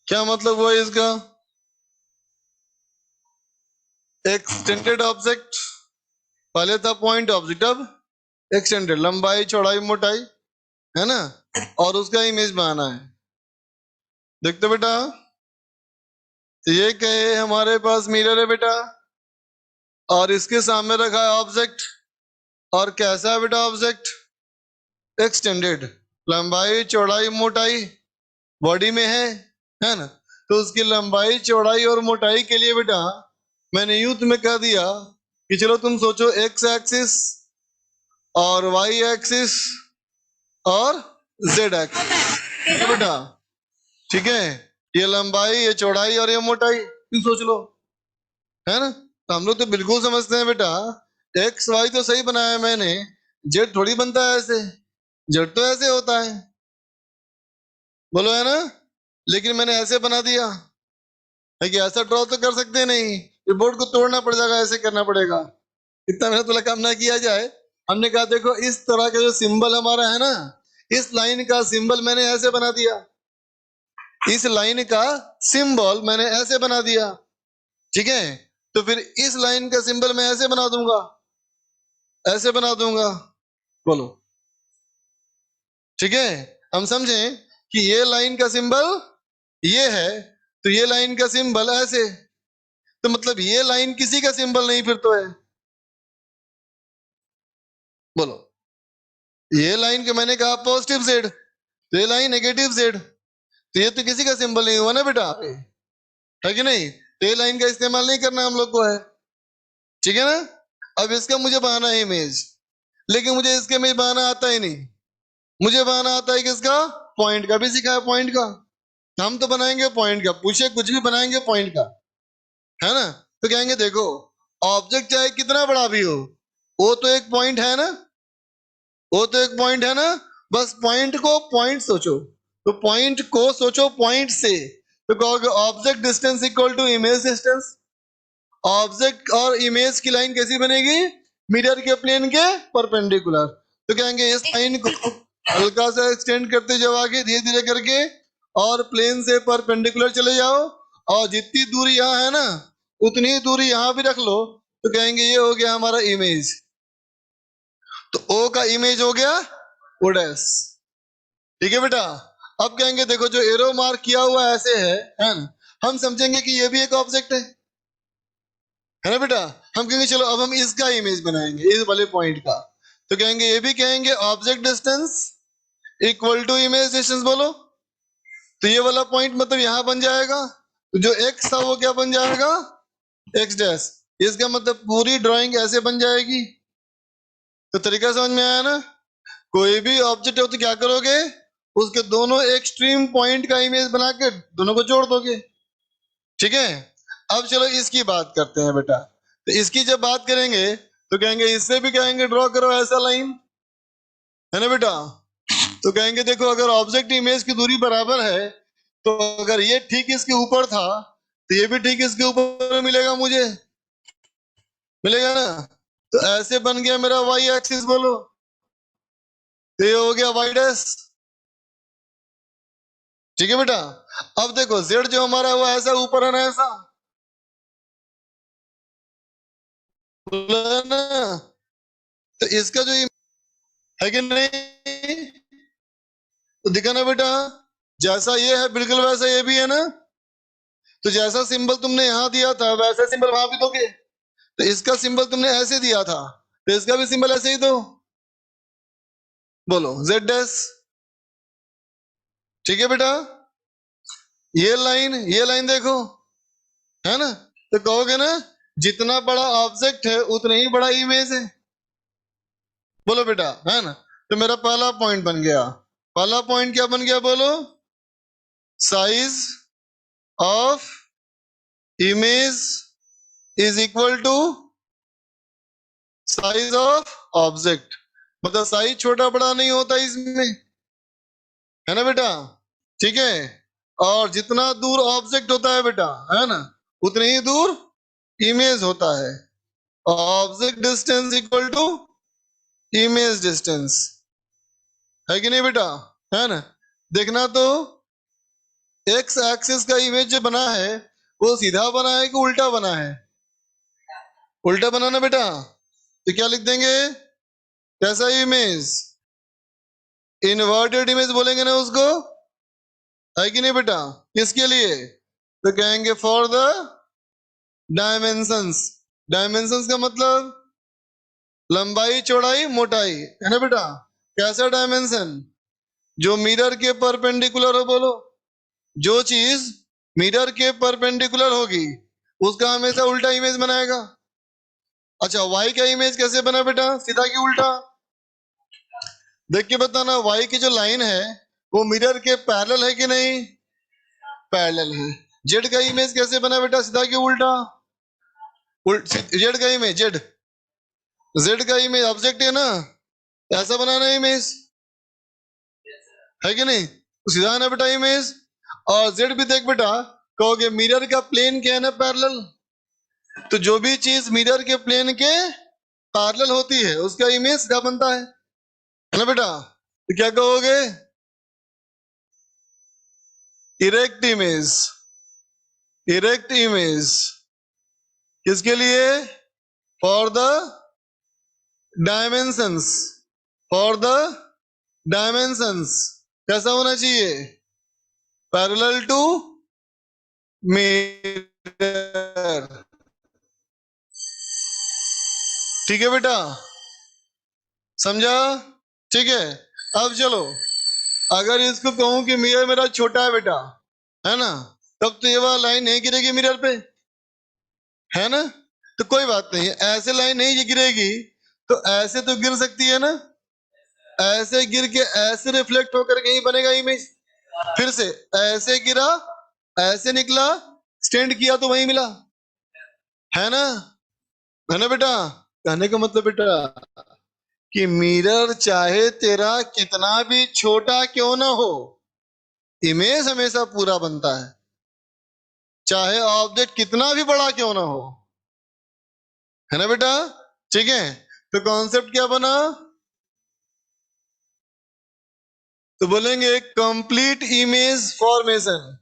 क्या मतलब हुआ इसका, एक्सटेंडेड ऑब्जेक्ट, पहले था पॉइंट ऑब्जेक्ट, अब एक्सटेंडेड, लंबाई चौड़ाई मोटाई है ना, और उसका इमेज बनाना है। देखते बेटा, ये कहे हमारे पास मिरर है बेटा, और इसके सामने रखा है ऑब्जेक्ट, और कैसा है बेटा ऑब्जेक्ट एक्सटेंडेड, लंबाई चौड़ाई मोटाई बॉडी में है ना, तो उसकी लंबाई चौड़ाई और मोटाई के लिए बेटा मैंने यूथ में कह दिया कि चलो तुम सोचो एक्स एक्सिस और वाई एक्सिस और जेड एक्सिस बेटा, ठीक है, ये लंबाई ये चौड़ाई और ये मोटाई तुम सोच लो, है ना। तो हम लोग तो बिल्कुल समझते हैं बेटा एक्स वाई तो सही बनाया है मैंने, जेड थोड़ी बनता है ऐसे, जेड तो ऐसे होता है, बोलो है ना, लेकिन मैंने ऐसे बना दिया है कि ऐसा ड्रॉ तो कर सकते नहीं, ये बोर्ड को तोड़ना पड़ जाएगा, ऐसे करना पड़ेगा, इतना मेहनत वाला काम ना किया जाए। हमने कहा देखो इस तरह का जो सिंबल हमारा है ना, इस लाइन का सिंबल मैंने ऐसे बना दिया, इस लाइन का सिंबल मैंने ऐसे बना दिया, ठीक है, तो फिर इस लाइन का सिंबल मैं ऐसे बना दूंगा, ऐसे बना दूंगा, बोलो ठीक है। हम समझें कि ये लाइन का सिंबल ये है, तो ये लाइन का सिंबल ऐसे, तो मतलब ये लाइन किसी का सिंबल नहीं फिर तो है, बोलो ये लाइन के मैंने कहा पॉजिटिव जेड, तो ये लाइन नेगेटिव जेड, तो ये तो किसी का सिंबल नहीं हुआ ना बेटा, है कि नहीं, तो ये लाइन का इस्तेमाल नहीं करना हम लोग को है, ठीक है ना। अब इसका मुझे बनाना है इमेज, लेकिन मुझे इसके इमेज बनाना आता ही नहीं। मुझे बनाना आता है किसका? पॉइंट का। भी सिखाया पॉइंट का, हम तो बनाएंगे पॉइंट का, पूछे कुछ भी बनाएंगे पॉइंट का, है ना। तो कहेंगे देखो ऑब्जेक्ट चाहे कितना बड़ा भी हो, वो तो एक पॉइंट है ना, वो तो एक पॉइंट है ना। बस पॉइंट को पॉइंट सोचो, तो पॉइंट को सोचो पॉइंट से, तो कहोगे object distance equal to image distance. Object और इमेज की लाइन कैसी बनेगी? मिरर के प्लेन के परपेंडिकुलर। तो कहेंगे इस लाइन को हल्का सा एक्सटेंड करते जाओ आगे धीरे धीरे करके, और प्लेन से परपेंडिकुलर चले जाओ, और जितनी दूरी यहाँ है ना उतनी दूरी यहाँ भी रख लो, तो कहेंगे ये हो गया हमारा इमेज। तो ओ का इमेज हो गया ओ डैश। ठीक है बेटा। अब कहेंगे देखो जो एरो मार्क किया हुआ ऐसे है ना, हम समझेंगे कि ये भी एक ऑब्जेक्ट है ना बेटा। हम कहेंगे चलो अब हम इसका इमेज बनाएंगे, इस वाले पॉइंट का। तो कहेंगे ये भी कहेंगे object distance equal to image distance. बोलो तो ये वाला पॉइंट मतलब यहां बन जाएगा, तो जो एक्स था वो क्या बन जाएगा? X dash. इसका मतलब पूरी ड्राइंग ऐसे बन जाएगी। तो तरीका समझ में आया ना। कोई भी ऑब्जेक्ट हो तो क्या करोगे, उसके दोनों एक्सट्रीम पॉइंट का इमेज बना के दोनों को जोड़ दोगे। ठीक है। अब चलो इसकी बात करते हैं बेटा। तो इसकी जब बात करेंगे तो कहेंगे इससे भी कहेंगे ड्रॉ करो ऐसा लाइन, है ना बेटा। तो कहेंगे देखो अगर ऑब्जेक्ट इमेज की दूरी बराबर है, तो अगर ये ठीक इसके ऊपर था तो ये भी ठीक इसके ऊपर मिलेगा, मुझे मिलेगा ना। तो ऐसे बन गया मेरा वाई एक्सिस। बोलो तो ये हो गया वाई डैश। ठीक है बेटा। अब देखो जेड जो हमारा है वो ऐसा ऊपर है ना, ऐसा बोला ना। तो इसका जो है कि नहीं, तो दिखा ना बेटा, जैसा ये है बिल्कुल वैसा ये भी है ना। तो जैसा सिंबल तुमने यहां दिया था वैसा सिंबल वहां भी दोगे। तो इसका सिंबल तुमने ऐसे दिया था तो इसका भी सिंबल ऐसे ही दो। बोलो जेड डैश। ठीक है बेटा। ये लाइन देखो, है ना। तो कहोगे ना जितना बड़ा ऑब्जेक्ट है उतना ही बड़ा इमेज है। बोलो बेटा, है ना। तो मेरा पहला पॉइंट बन गया। पहला पॉइंट क्या बन गया? बोलो size of image is equal to size of object. मतलब साइज छोटा बड़ा नहीं होता इसमें, है ना बेटा। ठीक है। और जितना दूर ऑब्जेक्ट होता है बेटा, है ना, उतनी ही दूर इमेज होता है। Object distance equal to image distance, है कि नहीं बेटा, है ना। देखना तो एक्स एक्सिस का इमेज जो बना है वो सीधा बना है कि उल्टा बना है? उल्टा बना ना बेटा। तो क्या लिख देंगे? कैसा इमेज? इन्वर्टेड इमेज बोलेंगे ना उसको, है कि नहीं बेटा। किसके लिए? तो कहेंगे फॉर द डायमेंशंस। डायमेंशंस का मतलब लंबाई चौड़ाई मोटाई, है ना बेटा। कैसा डायमेंशन? जो मिरर के परपेंडिकुलर हो। बोलो जो चीज मिरर के परपेंडिकुलर होगी उसका हमेशा उल्टा इमेज बनाएगा। अच्छा वाई का इमेज कैसे बना बेटा? सीधा की उल्टा? देख के बताना। वाई की जो लाइन है वो मिरर के पैरेलल है कि नहीं? पैरेलल है। जेड का इमेज कैसे बना बेटा? सीधा की उल्टा? जेड का इमेज, जेड का इमेज ऑब्जेक्ट है ना, ऐसा बनाना इमेज, है कि नहीं। तो सीधा है ना बेटा इमेज। और जेड भी देख बेटा, कहोगे मिरर का प्लेन क्या है ना, पैरेलल। तो जो भी चीज मिरर के प्लेन के पैरेलल होती है उसका इमेज सीधा बनता है ना बेटा। तो क्या कहोगे? Erect image. इरेक्ट इमेज किसके लिए? For the dimensions. For the dimensions कैसा होना चाहिए? Parallel to mirror. ठीक है बेटा, समझा? ठीक है। अब चलो अगर इसको कहूं कि मिरर मेरा छोटा है बेटा, है ना, तब तो ये वाला लाइन नहीं गिरेगी मिरर पे, है ना। तो कोई बात नहीं, ऐसे लाइन नहीं ये गिरेगी तो ऐसे तो गिर सकती है ना, ऐसे गिर के ऐसे रिफ्लेक्ट होकर कहीं बनेगा इमेज। फिर से ऐसे गिरा, ऐसे निकला, स्टैंड किया तो वहीं मिला, है ना, है ना बेटा। कहने का मतलब बेटा कि मिरर चाहे तेरा कितना भी छोटा क्यों ना हो, इमेज हमेशा पूरा बनता है, चाहे ऑब्जेक्ट कितना भी बड़ा क्यों ना हो, है ना बेटा। ठीक है, तो कॉन्सेप्ट क्या बना, तो बोलेंगे complete image formation,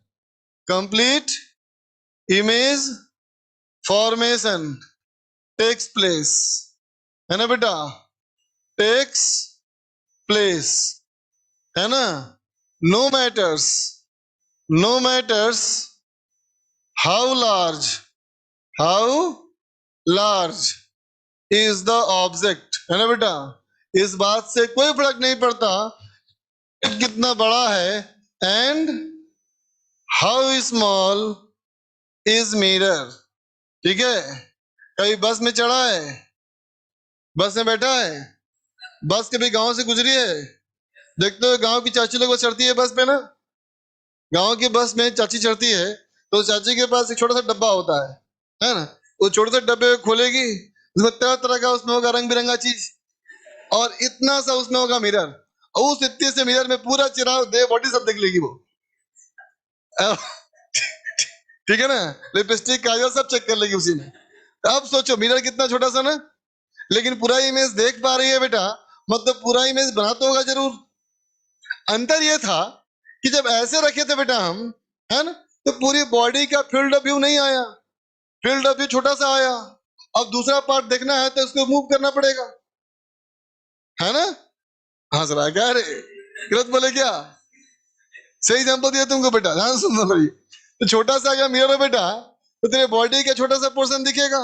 complete image formation takes place, है ना बेटा, टेक्स प्लेस, है ना। No matters, no matters how large, how large is the object, है ना बेटा। इस बात से कोई फर्क नहीं पड़ता कितना बड़ा है, and how small is mirror. ठीक है, कभी बस में चढ़ा है, बस में बैठा है, बस कभी गांव से गुजरी है, देखते हो गांव की चाची लोग बस चढ़ती है बस पे ना, गांव की बस में चाची चढ़ती है तो चाची के पास एक छोटा सा डब्बा होता है ना, वो छोटे से डब्बे खोलेगी, उसमें तरह तरह का उसमें होगा रंग बिरंगा चीज, और इतना सा उसमें होगा मिरर, और उस इतने से मिरर में पूरा चेहरा दे बॉडी सब देख लेगी वो। ठीक है ना, लिपस्टिक काजल सब चेक कर लेगी उसी में। अब सोचो मिरर कितना छोटा सा ना, लेकिन पूरा इमेज देख पा रही है बेटा, मतलब पूरा इमेज बना तो होगा जरूर। अंतर ये था कि जब ऐसे रखे थे बेटा हम, है ना, तो पूरी बॉडी का फील्ड ऑफ व्यू नहीं आया, फील्ड ऑफ व्यू छोटा सा आया। अब दूसरा पार्ट देखना है तो उसको मूव करना पड़ेगा, है ना। हंस रहा है क्या, अरे गलत बोले क्या, सही एग्जांपल दिया तुमको बेटा, ध्यान सुनना भाई। तो छोटा सा अगर मिरर है बेटा तो तेरे बॉडी का छोटा सा पोर्शन दिखेगा।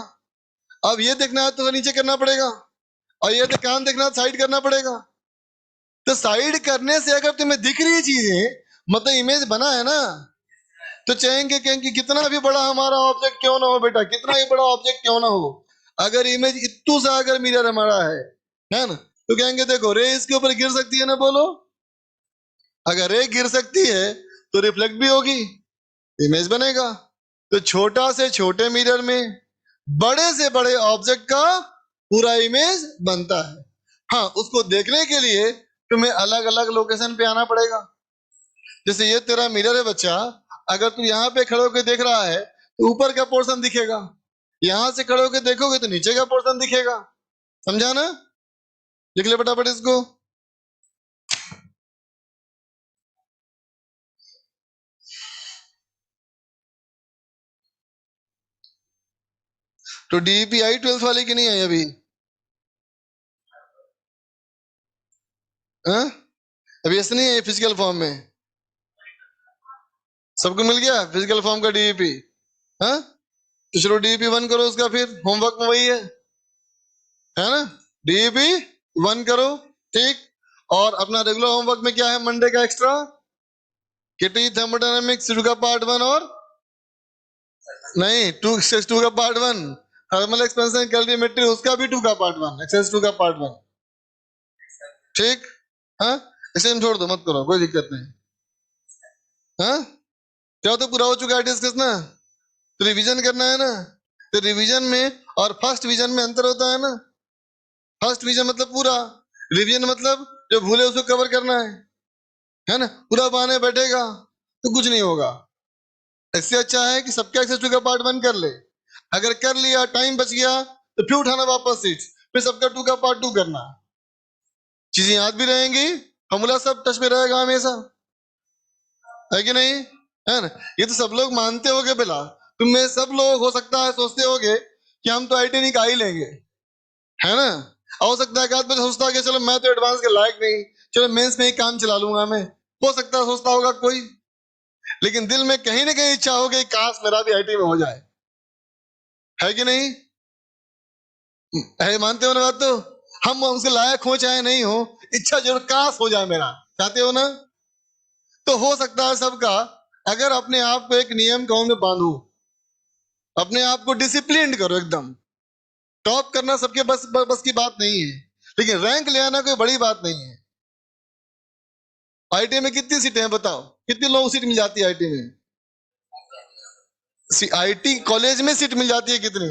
अब ये देखना है तो नीचे करना पड़ेगा, और ये कान देखना है साइड करना पड़ेगा। तो साइड करने से अगर तुम्हें दिख रही चीजें, मतलब इमेज बना है ना, तो चाहेंगे कहेंगे कितना भी बड़ा हमारा ऑब्जेक्ट क्यों ना हो बेटा, कितना भी बड़ा ऑब्जेक्ट क्यों ना हो, अगर इमेज इतू सा अगर मिरर हमारा है ना, तो कहेंगे देखो रे इसके ऊपर गिर सकती है ना, बोलो अगर रे गिर सकती है तो रिफ्लेक्ट भी होगी, इमेज बनेगा। तो छोटा से छोटे मिरर में बड़े से बड़े ऑब्जेक्ट का पूरा इमेज बनता है। हाँ, उसको देखने के लिए तुम्हें अलग अलग लोकेशन पे आना पड़ेगा। जैसे ये तेरा मिरर है बच्चा, अगर तू यहाँ पे खड़े होकर देख रहा है तो ऊपर का पोर्शन दिखेगा, यहां से खड़े होकर देखोगे तो नीचे का पोर्शन दिखेगा, समझा ना। लिख ले फटाफट इसको। तो डीईपी आई 12th वाले की नहीं आई अभी, हाँ अभी ऐसे नहीं है फिजिकल फॉर्म में, सबको मिल गया फिजिकल फॉर्म का डीईपी। हाँ तो चलो डीईपी 1 करो, उसका फिर होमवर्क में वही है ना, डीईपी 1 करो, ठीक। और अपना रेगुलर होमवर्क में क्या है मंडे का एक्स्ट्रा, किटी थर्मोडायनेमिक्स 2 का पार्ट 1, और नहीं 2 2 का पार्ट 1, थर्मल एक्सपेंशन कैलोरीमेट्री उसका भी 2 का पार्ट 1, एक्सरसाइज 2 का पार्ट 1, ठीक। हाँ इसे हम छोड़ दो, मत करो, कोई दिक्कत नहीं। हाँ क्या तो पूरा हो चुका है डिस्कस ना, तो रिवीजन करना है ना। तो रिवीजन में और फर्स्ट विजन में अंतर होता है ना, फर्स्ट विजन मतलब पूरा, रिवीजन मतलब जो भूले उसको कवर करना है ना। पूरा बहाने बैठेगा तो कुछ नहीं होगा, इससे अच्छा है कि सबका एक्सरसाइज का पार्ट 1 कर ले, अगर कर लिया टाइम बच गया तो फिर उठाना वापस सीट, फिर सबका 2 का पार्ट 2 करना, चीजें याद भी रहेंगी, फॉर्मूला सब टच में रहेगा हमेशा, है कि नहीं, है ना। ये तो सब लोग मानते होगे बेला, तुम में सब लोग हो सकता है सोचते होगे कि हम तो आईटी नहीं का ही लेंगे, है ना। हो सकता है कि आदमी सोचता है कि चलो मैं तो एडवांस के लायक नहीं, चलो मेंस में ही काम चला लूंगा मैं, हो सकता है सोचता होगा कोई, लेकिन दिल में कहीं ना कहीं इच्छा होगी काश मेरा भी आईटी में हो जाए, है कि नहीं, है मानते हो ना बात। तो हम उसके लायक हो चाहे नहीं हो, इच्छा जरूर काश हो जाए मेरा, चाहते हो ना। तो हो सकता है सबका, अगर अपने आप को एक नियम कानून में बांधो, अपने आप को डिसिप्लिन करो एकदम, टॉप करना सबके बस की बात नहीं है, लेकिन रैंक ले आना कोई बड़ी बात नहीं है। आईटी में कितनी सीटें हैं बताओ, कितनी लोगों को सीट मिल जाती है आईटी में? आईटी कॉलेज में सीट मिल जाती है कितनी?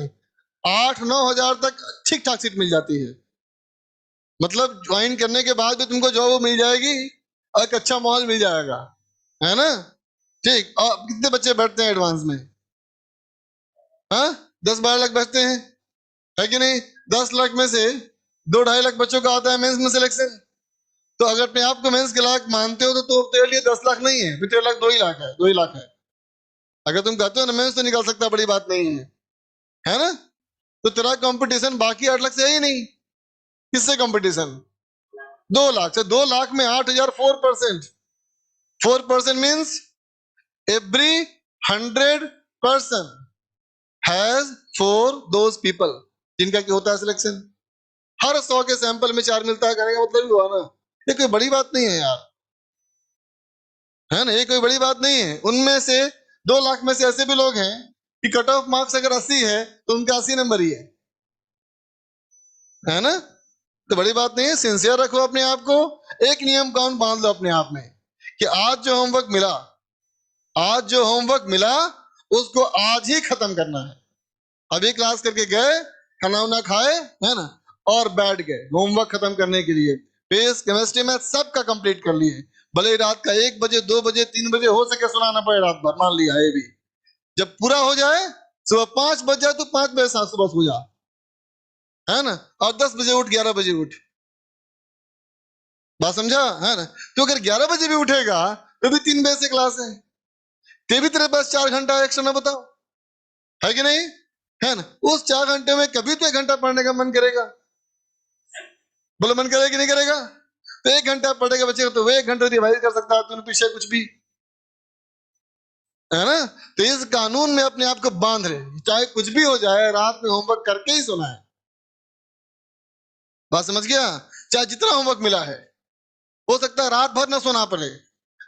8-9 हजार तक ठीक ठाक सीट मिल जाती है। मतलब ज्वाइन करने के बाद भी तुमको जॉब मिल जाएगी और एक अच्छा माहौल मिल जाएगा, है ना? ठीक। और कितने बच्चे बैठते हैं एडवांस में? हाँ, 10-12 लाख बैठते हैं, है कि नहीं? 10 लाख में से 2-2.5 लाख बच्चों का आता है मेंस में सिलेक्शन। तो अगर अपने आप को मेंस के लायक मानते हो तो तेरे लिए 10 लाख नहीं है, फिर तेरे लाख 2 ही लाख है, 2 ही लाख है। अगर तुम कहते हो ना मेंस तो निकाल सकता, बड़ी बात नहीं है ना? तो तेरा कंपटीशन बाकी 8 लाख से है ही नहीं। किससे कंपटीशन? 2 लाख से। 2 लाख में 8,000 4%। 4% means every 100 person has 4 those people जिनका क्या होता है सिलेक्शन। हर 100 के सैंपल में 4 मिलता है, कहने का मतलब ही हुआ ना, ये कोई बड़ी बात नहीं है यार, है ना? ये कोई बड़ी बात नहीं है। उनमें से 2 लाख में से ऐसे भी लोग हैं कि कट ऑफ मार्क्स अगर 80 है तो उनका 80 नंबर ही है ना? तो बड़ी बात नहीं है, सिंसियर रखो अपने आप को। एक नियम कानून बांध लो अपने आप में कि आज जो होमवर्क मिला उसको आज ही खत्म करना है। अभी क्लास करके गए, खाना वाना खाए, है ना, और बैठ गए होमवर्क खत्म करने के लिए। फिजिक्स, केमिस्ट्री, मैथ सबका कंप्लीट कर लिए। भले रात का 1 बजे 2 बजे 3 बजे हो सके सुनाना पड़े रात भर, मान लिया ये भी। जब पूरा हो जाए, सुबह 5 बज जाए तो 5 बजे साथ सुबह सो जा, है ना, और 10 बजे उठ, 11 बजे उठ। बात समझा, है ना? तो अगर 11 बजे भी उठेगा तो भी 3 बजे से क्लास है, ते भी तेरे पास 4 घंटा एक्स्ट्रा ना, बताओ है कि नहीं? है ना? उस 4 घंटे में कभी तो 1 घंटा पढ़ने का मन करेगा, बोलो मन करेगा कि नहीं करेगा? तो 1 घंटा पढ़ेगा बच्चे तो वो 1 घंटा रिवाइज कर सकता है, तुमने पीछे कुछ भी, है ना? तो इस कानून में अपने आप को बांध रहे, चाहे कुछ भी हो जाए रात में होमवर्क करके ही सोना है। बात समझ गया? चाहे जितना होमवर्क मिला है, हो सकता है रात भर ना सोना पड़े,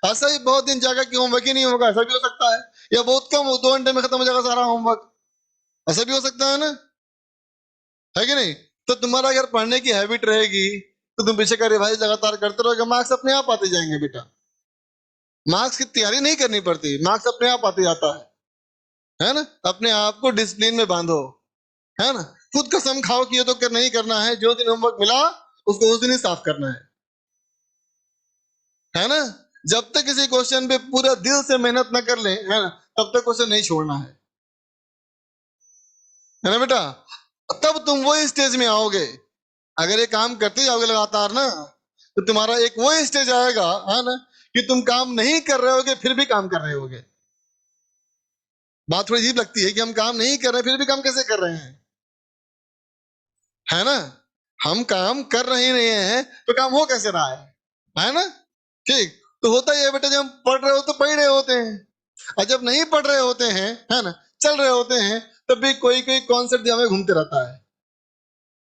ऐसा ही बहुत दिन जाएगा कि होमवर्क ही नहीं होगा, ऐसा भी हो सकता है। या बहुत कम, 2 घंटे में खत्म हो जाएगा सारा होमवर्क, ऐसा भी हो सकता है ना, है कि नहीं? तो तुम्हारा अगर पढ़ने की हैबिट रहेगी तो तुम पीछे का रिवाइज लगातार करते रहोगे, मार्क्स अपने आप आते जाएंगे बेटा। मार्क्स की तैयारी नहीं करनी पड़ती, मार्क्स अपने आप आते जाता है ना? अपने आप को डिसिप्लिन में बांधो, है ना? खुद कसम खाओ कि ये तो नहीं करना है, जो दिन होमवर्क मिला उसको उस दिन ही साफ करना है ना? जब तक किसी क्वेश्चन पे पूरा दिल से मेहनत न कर ले, है ना, तब तक क्वेश्चन नहीं छोड़ना है ना बेटा? तब तुम वो स्टेज में आओगे। अगर ये काम करते जाओगे लगातार ना, तो तुम्हारा एक वो स्टेज आएगा, है ना, कि तुम काम नहीं कर रहे होगे फिर भी काम कर रहे होगे। बात थोड़ी अजीब लगती है कि हम काम नहीं कर रहे फिर भी काम कैसे कर रहे हैं, है ना? हम काम कर रहे हैं तो काम हो कैसे रहा है ना? ठीक। तो होता ही है बेटा, जब हम पढ़ रहे हो तो पढ़ रहे होते हैं, और जब नहीं पढ़ रहे होते हैं, है ना, चल रहे होते हैं, तब भी कोई कोई कॉन्सेप्ट दिमाग में घूमते रहता है।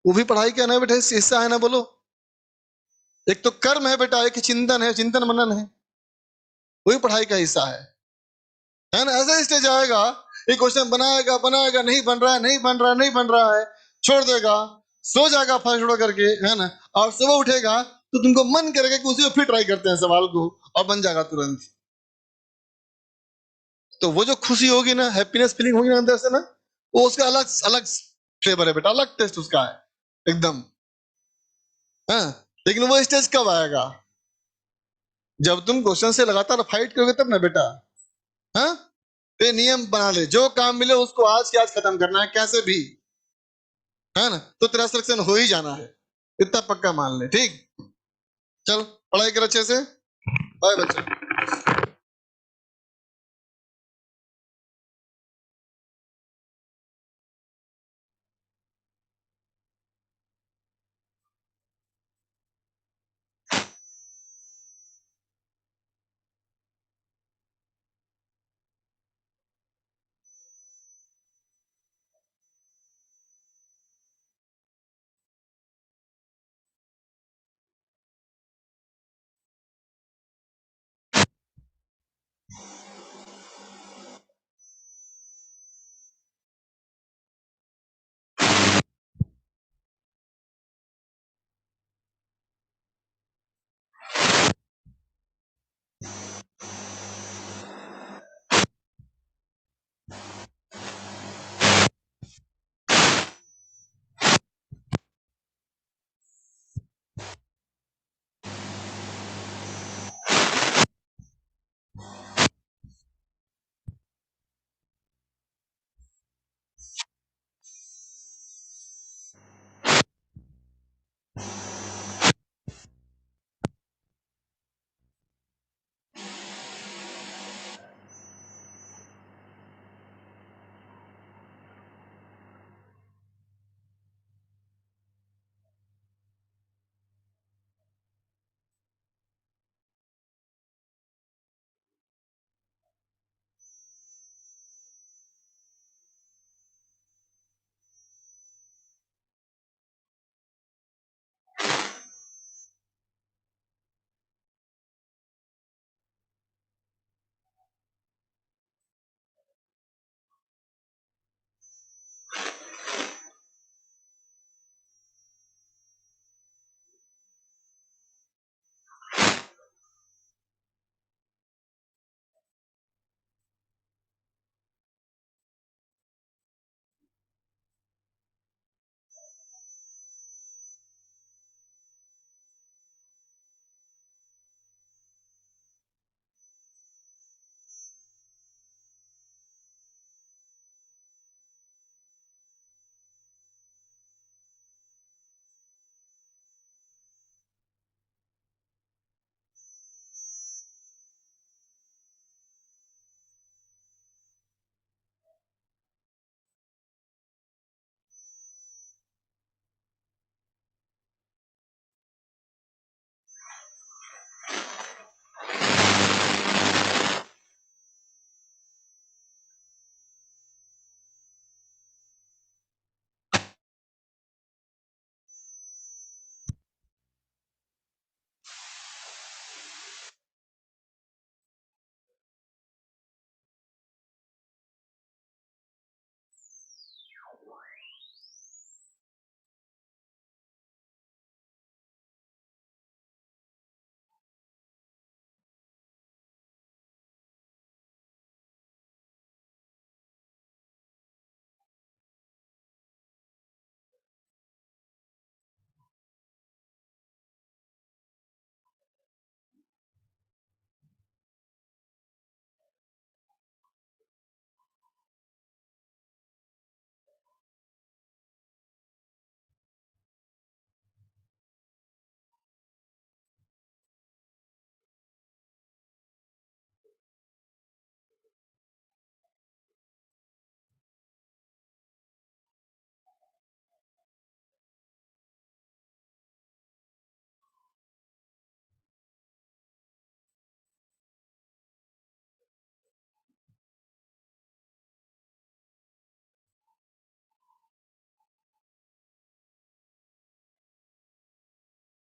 वो भी पढ़ाई का ना बेटा हिस्सा है ना, बोलो। एक तो कर्म है बेटा, एक चिंतन है, चिंतन मनन है, वही पढ़ाई का हिस्सा है ना? ऐसा स्टेज आएगा, एक क्वेश्चन बनाएगा बनाएगा, नहीं बन रहा है, नहीं बन रहा है, नहीं बन रहा है, छोड़ देगा, सो जाएगा फास्ट छोड़ करके, है ना, और सुबह उठेगा तो तुमको मन करेगा कि उसी को फिर ट्राई करते हैं सवाल को, और बन जाएगा तुरंत। तो वो जो खुशी होगी ना, हैप्पीनेस फीलिंग होगी ना अंदर से ना, वो उसका अलग अलग फ्लेवर है बेटा, अलग टेस्ट उसका है एकदम। हाँ, लेकिन वो स्टेज कब आएगा? जब तुम क्वेश्चन से लगातार फाइट करोगे तब ना बेटा। हाँ, तो नियम बना ले, जो काम मिले उसको आज के आज खत्म करना है कैसे भी, है ना? तो तेरा सिलेक्शन हो ही जाना है, इतना पक्का मान ले। ठीक, चल पढ़ाई कर अच्छे से, बाय बच्चा।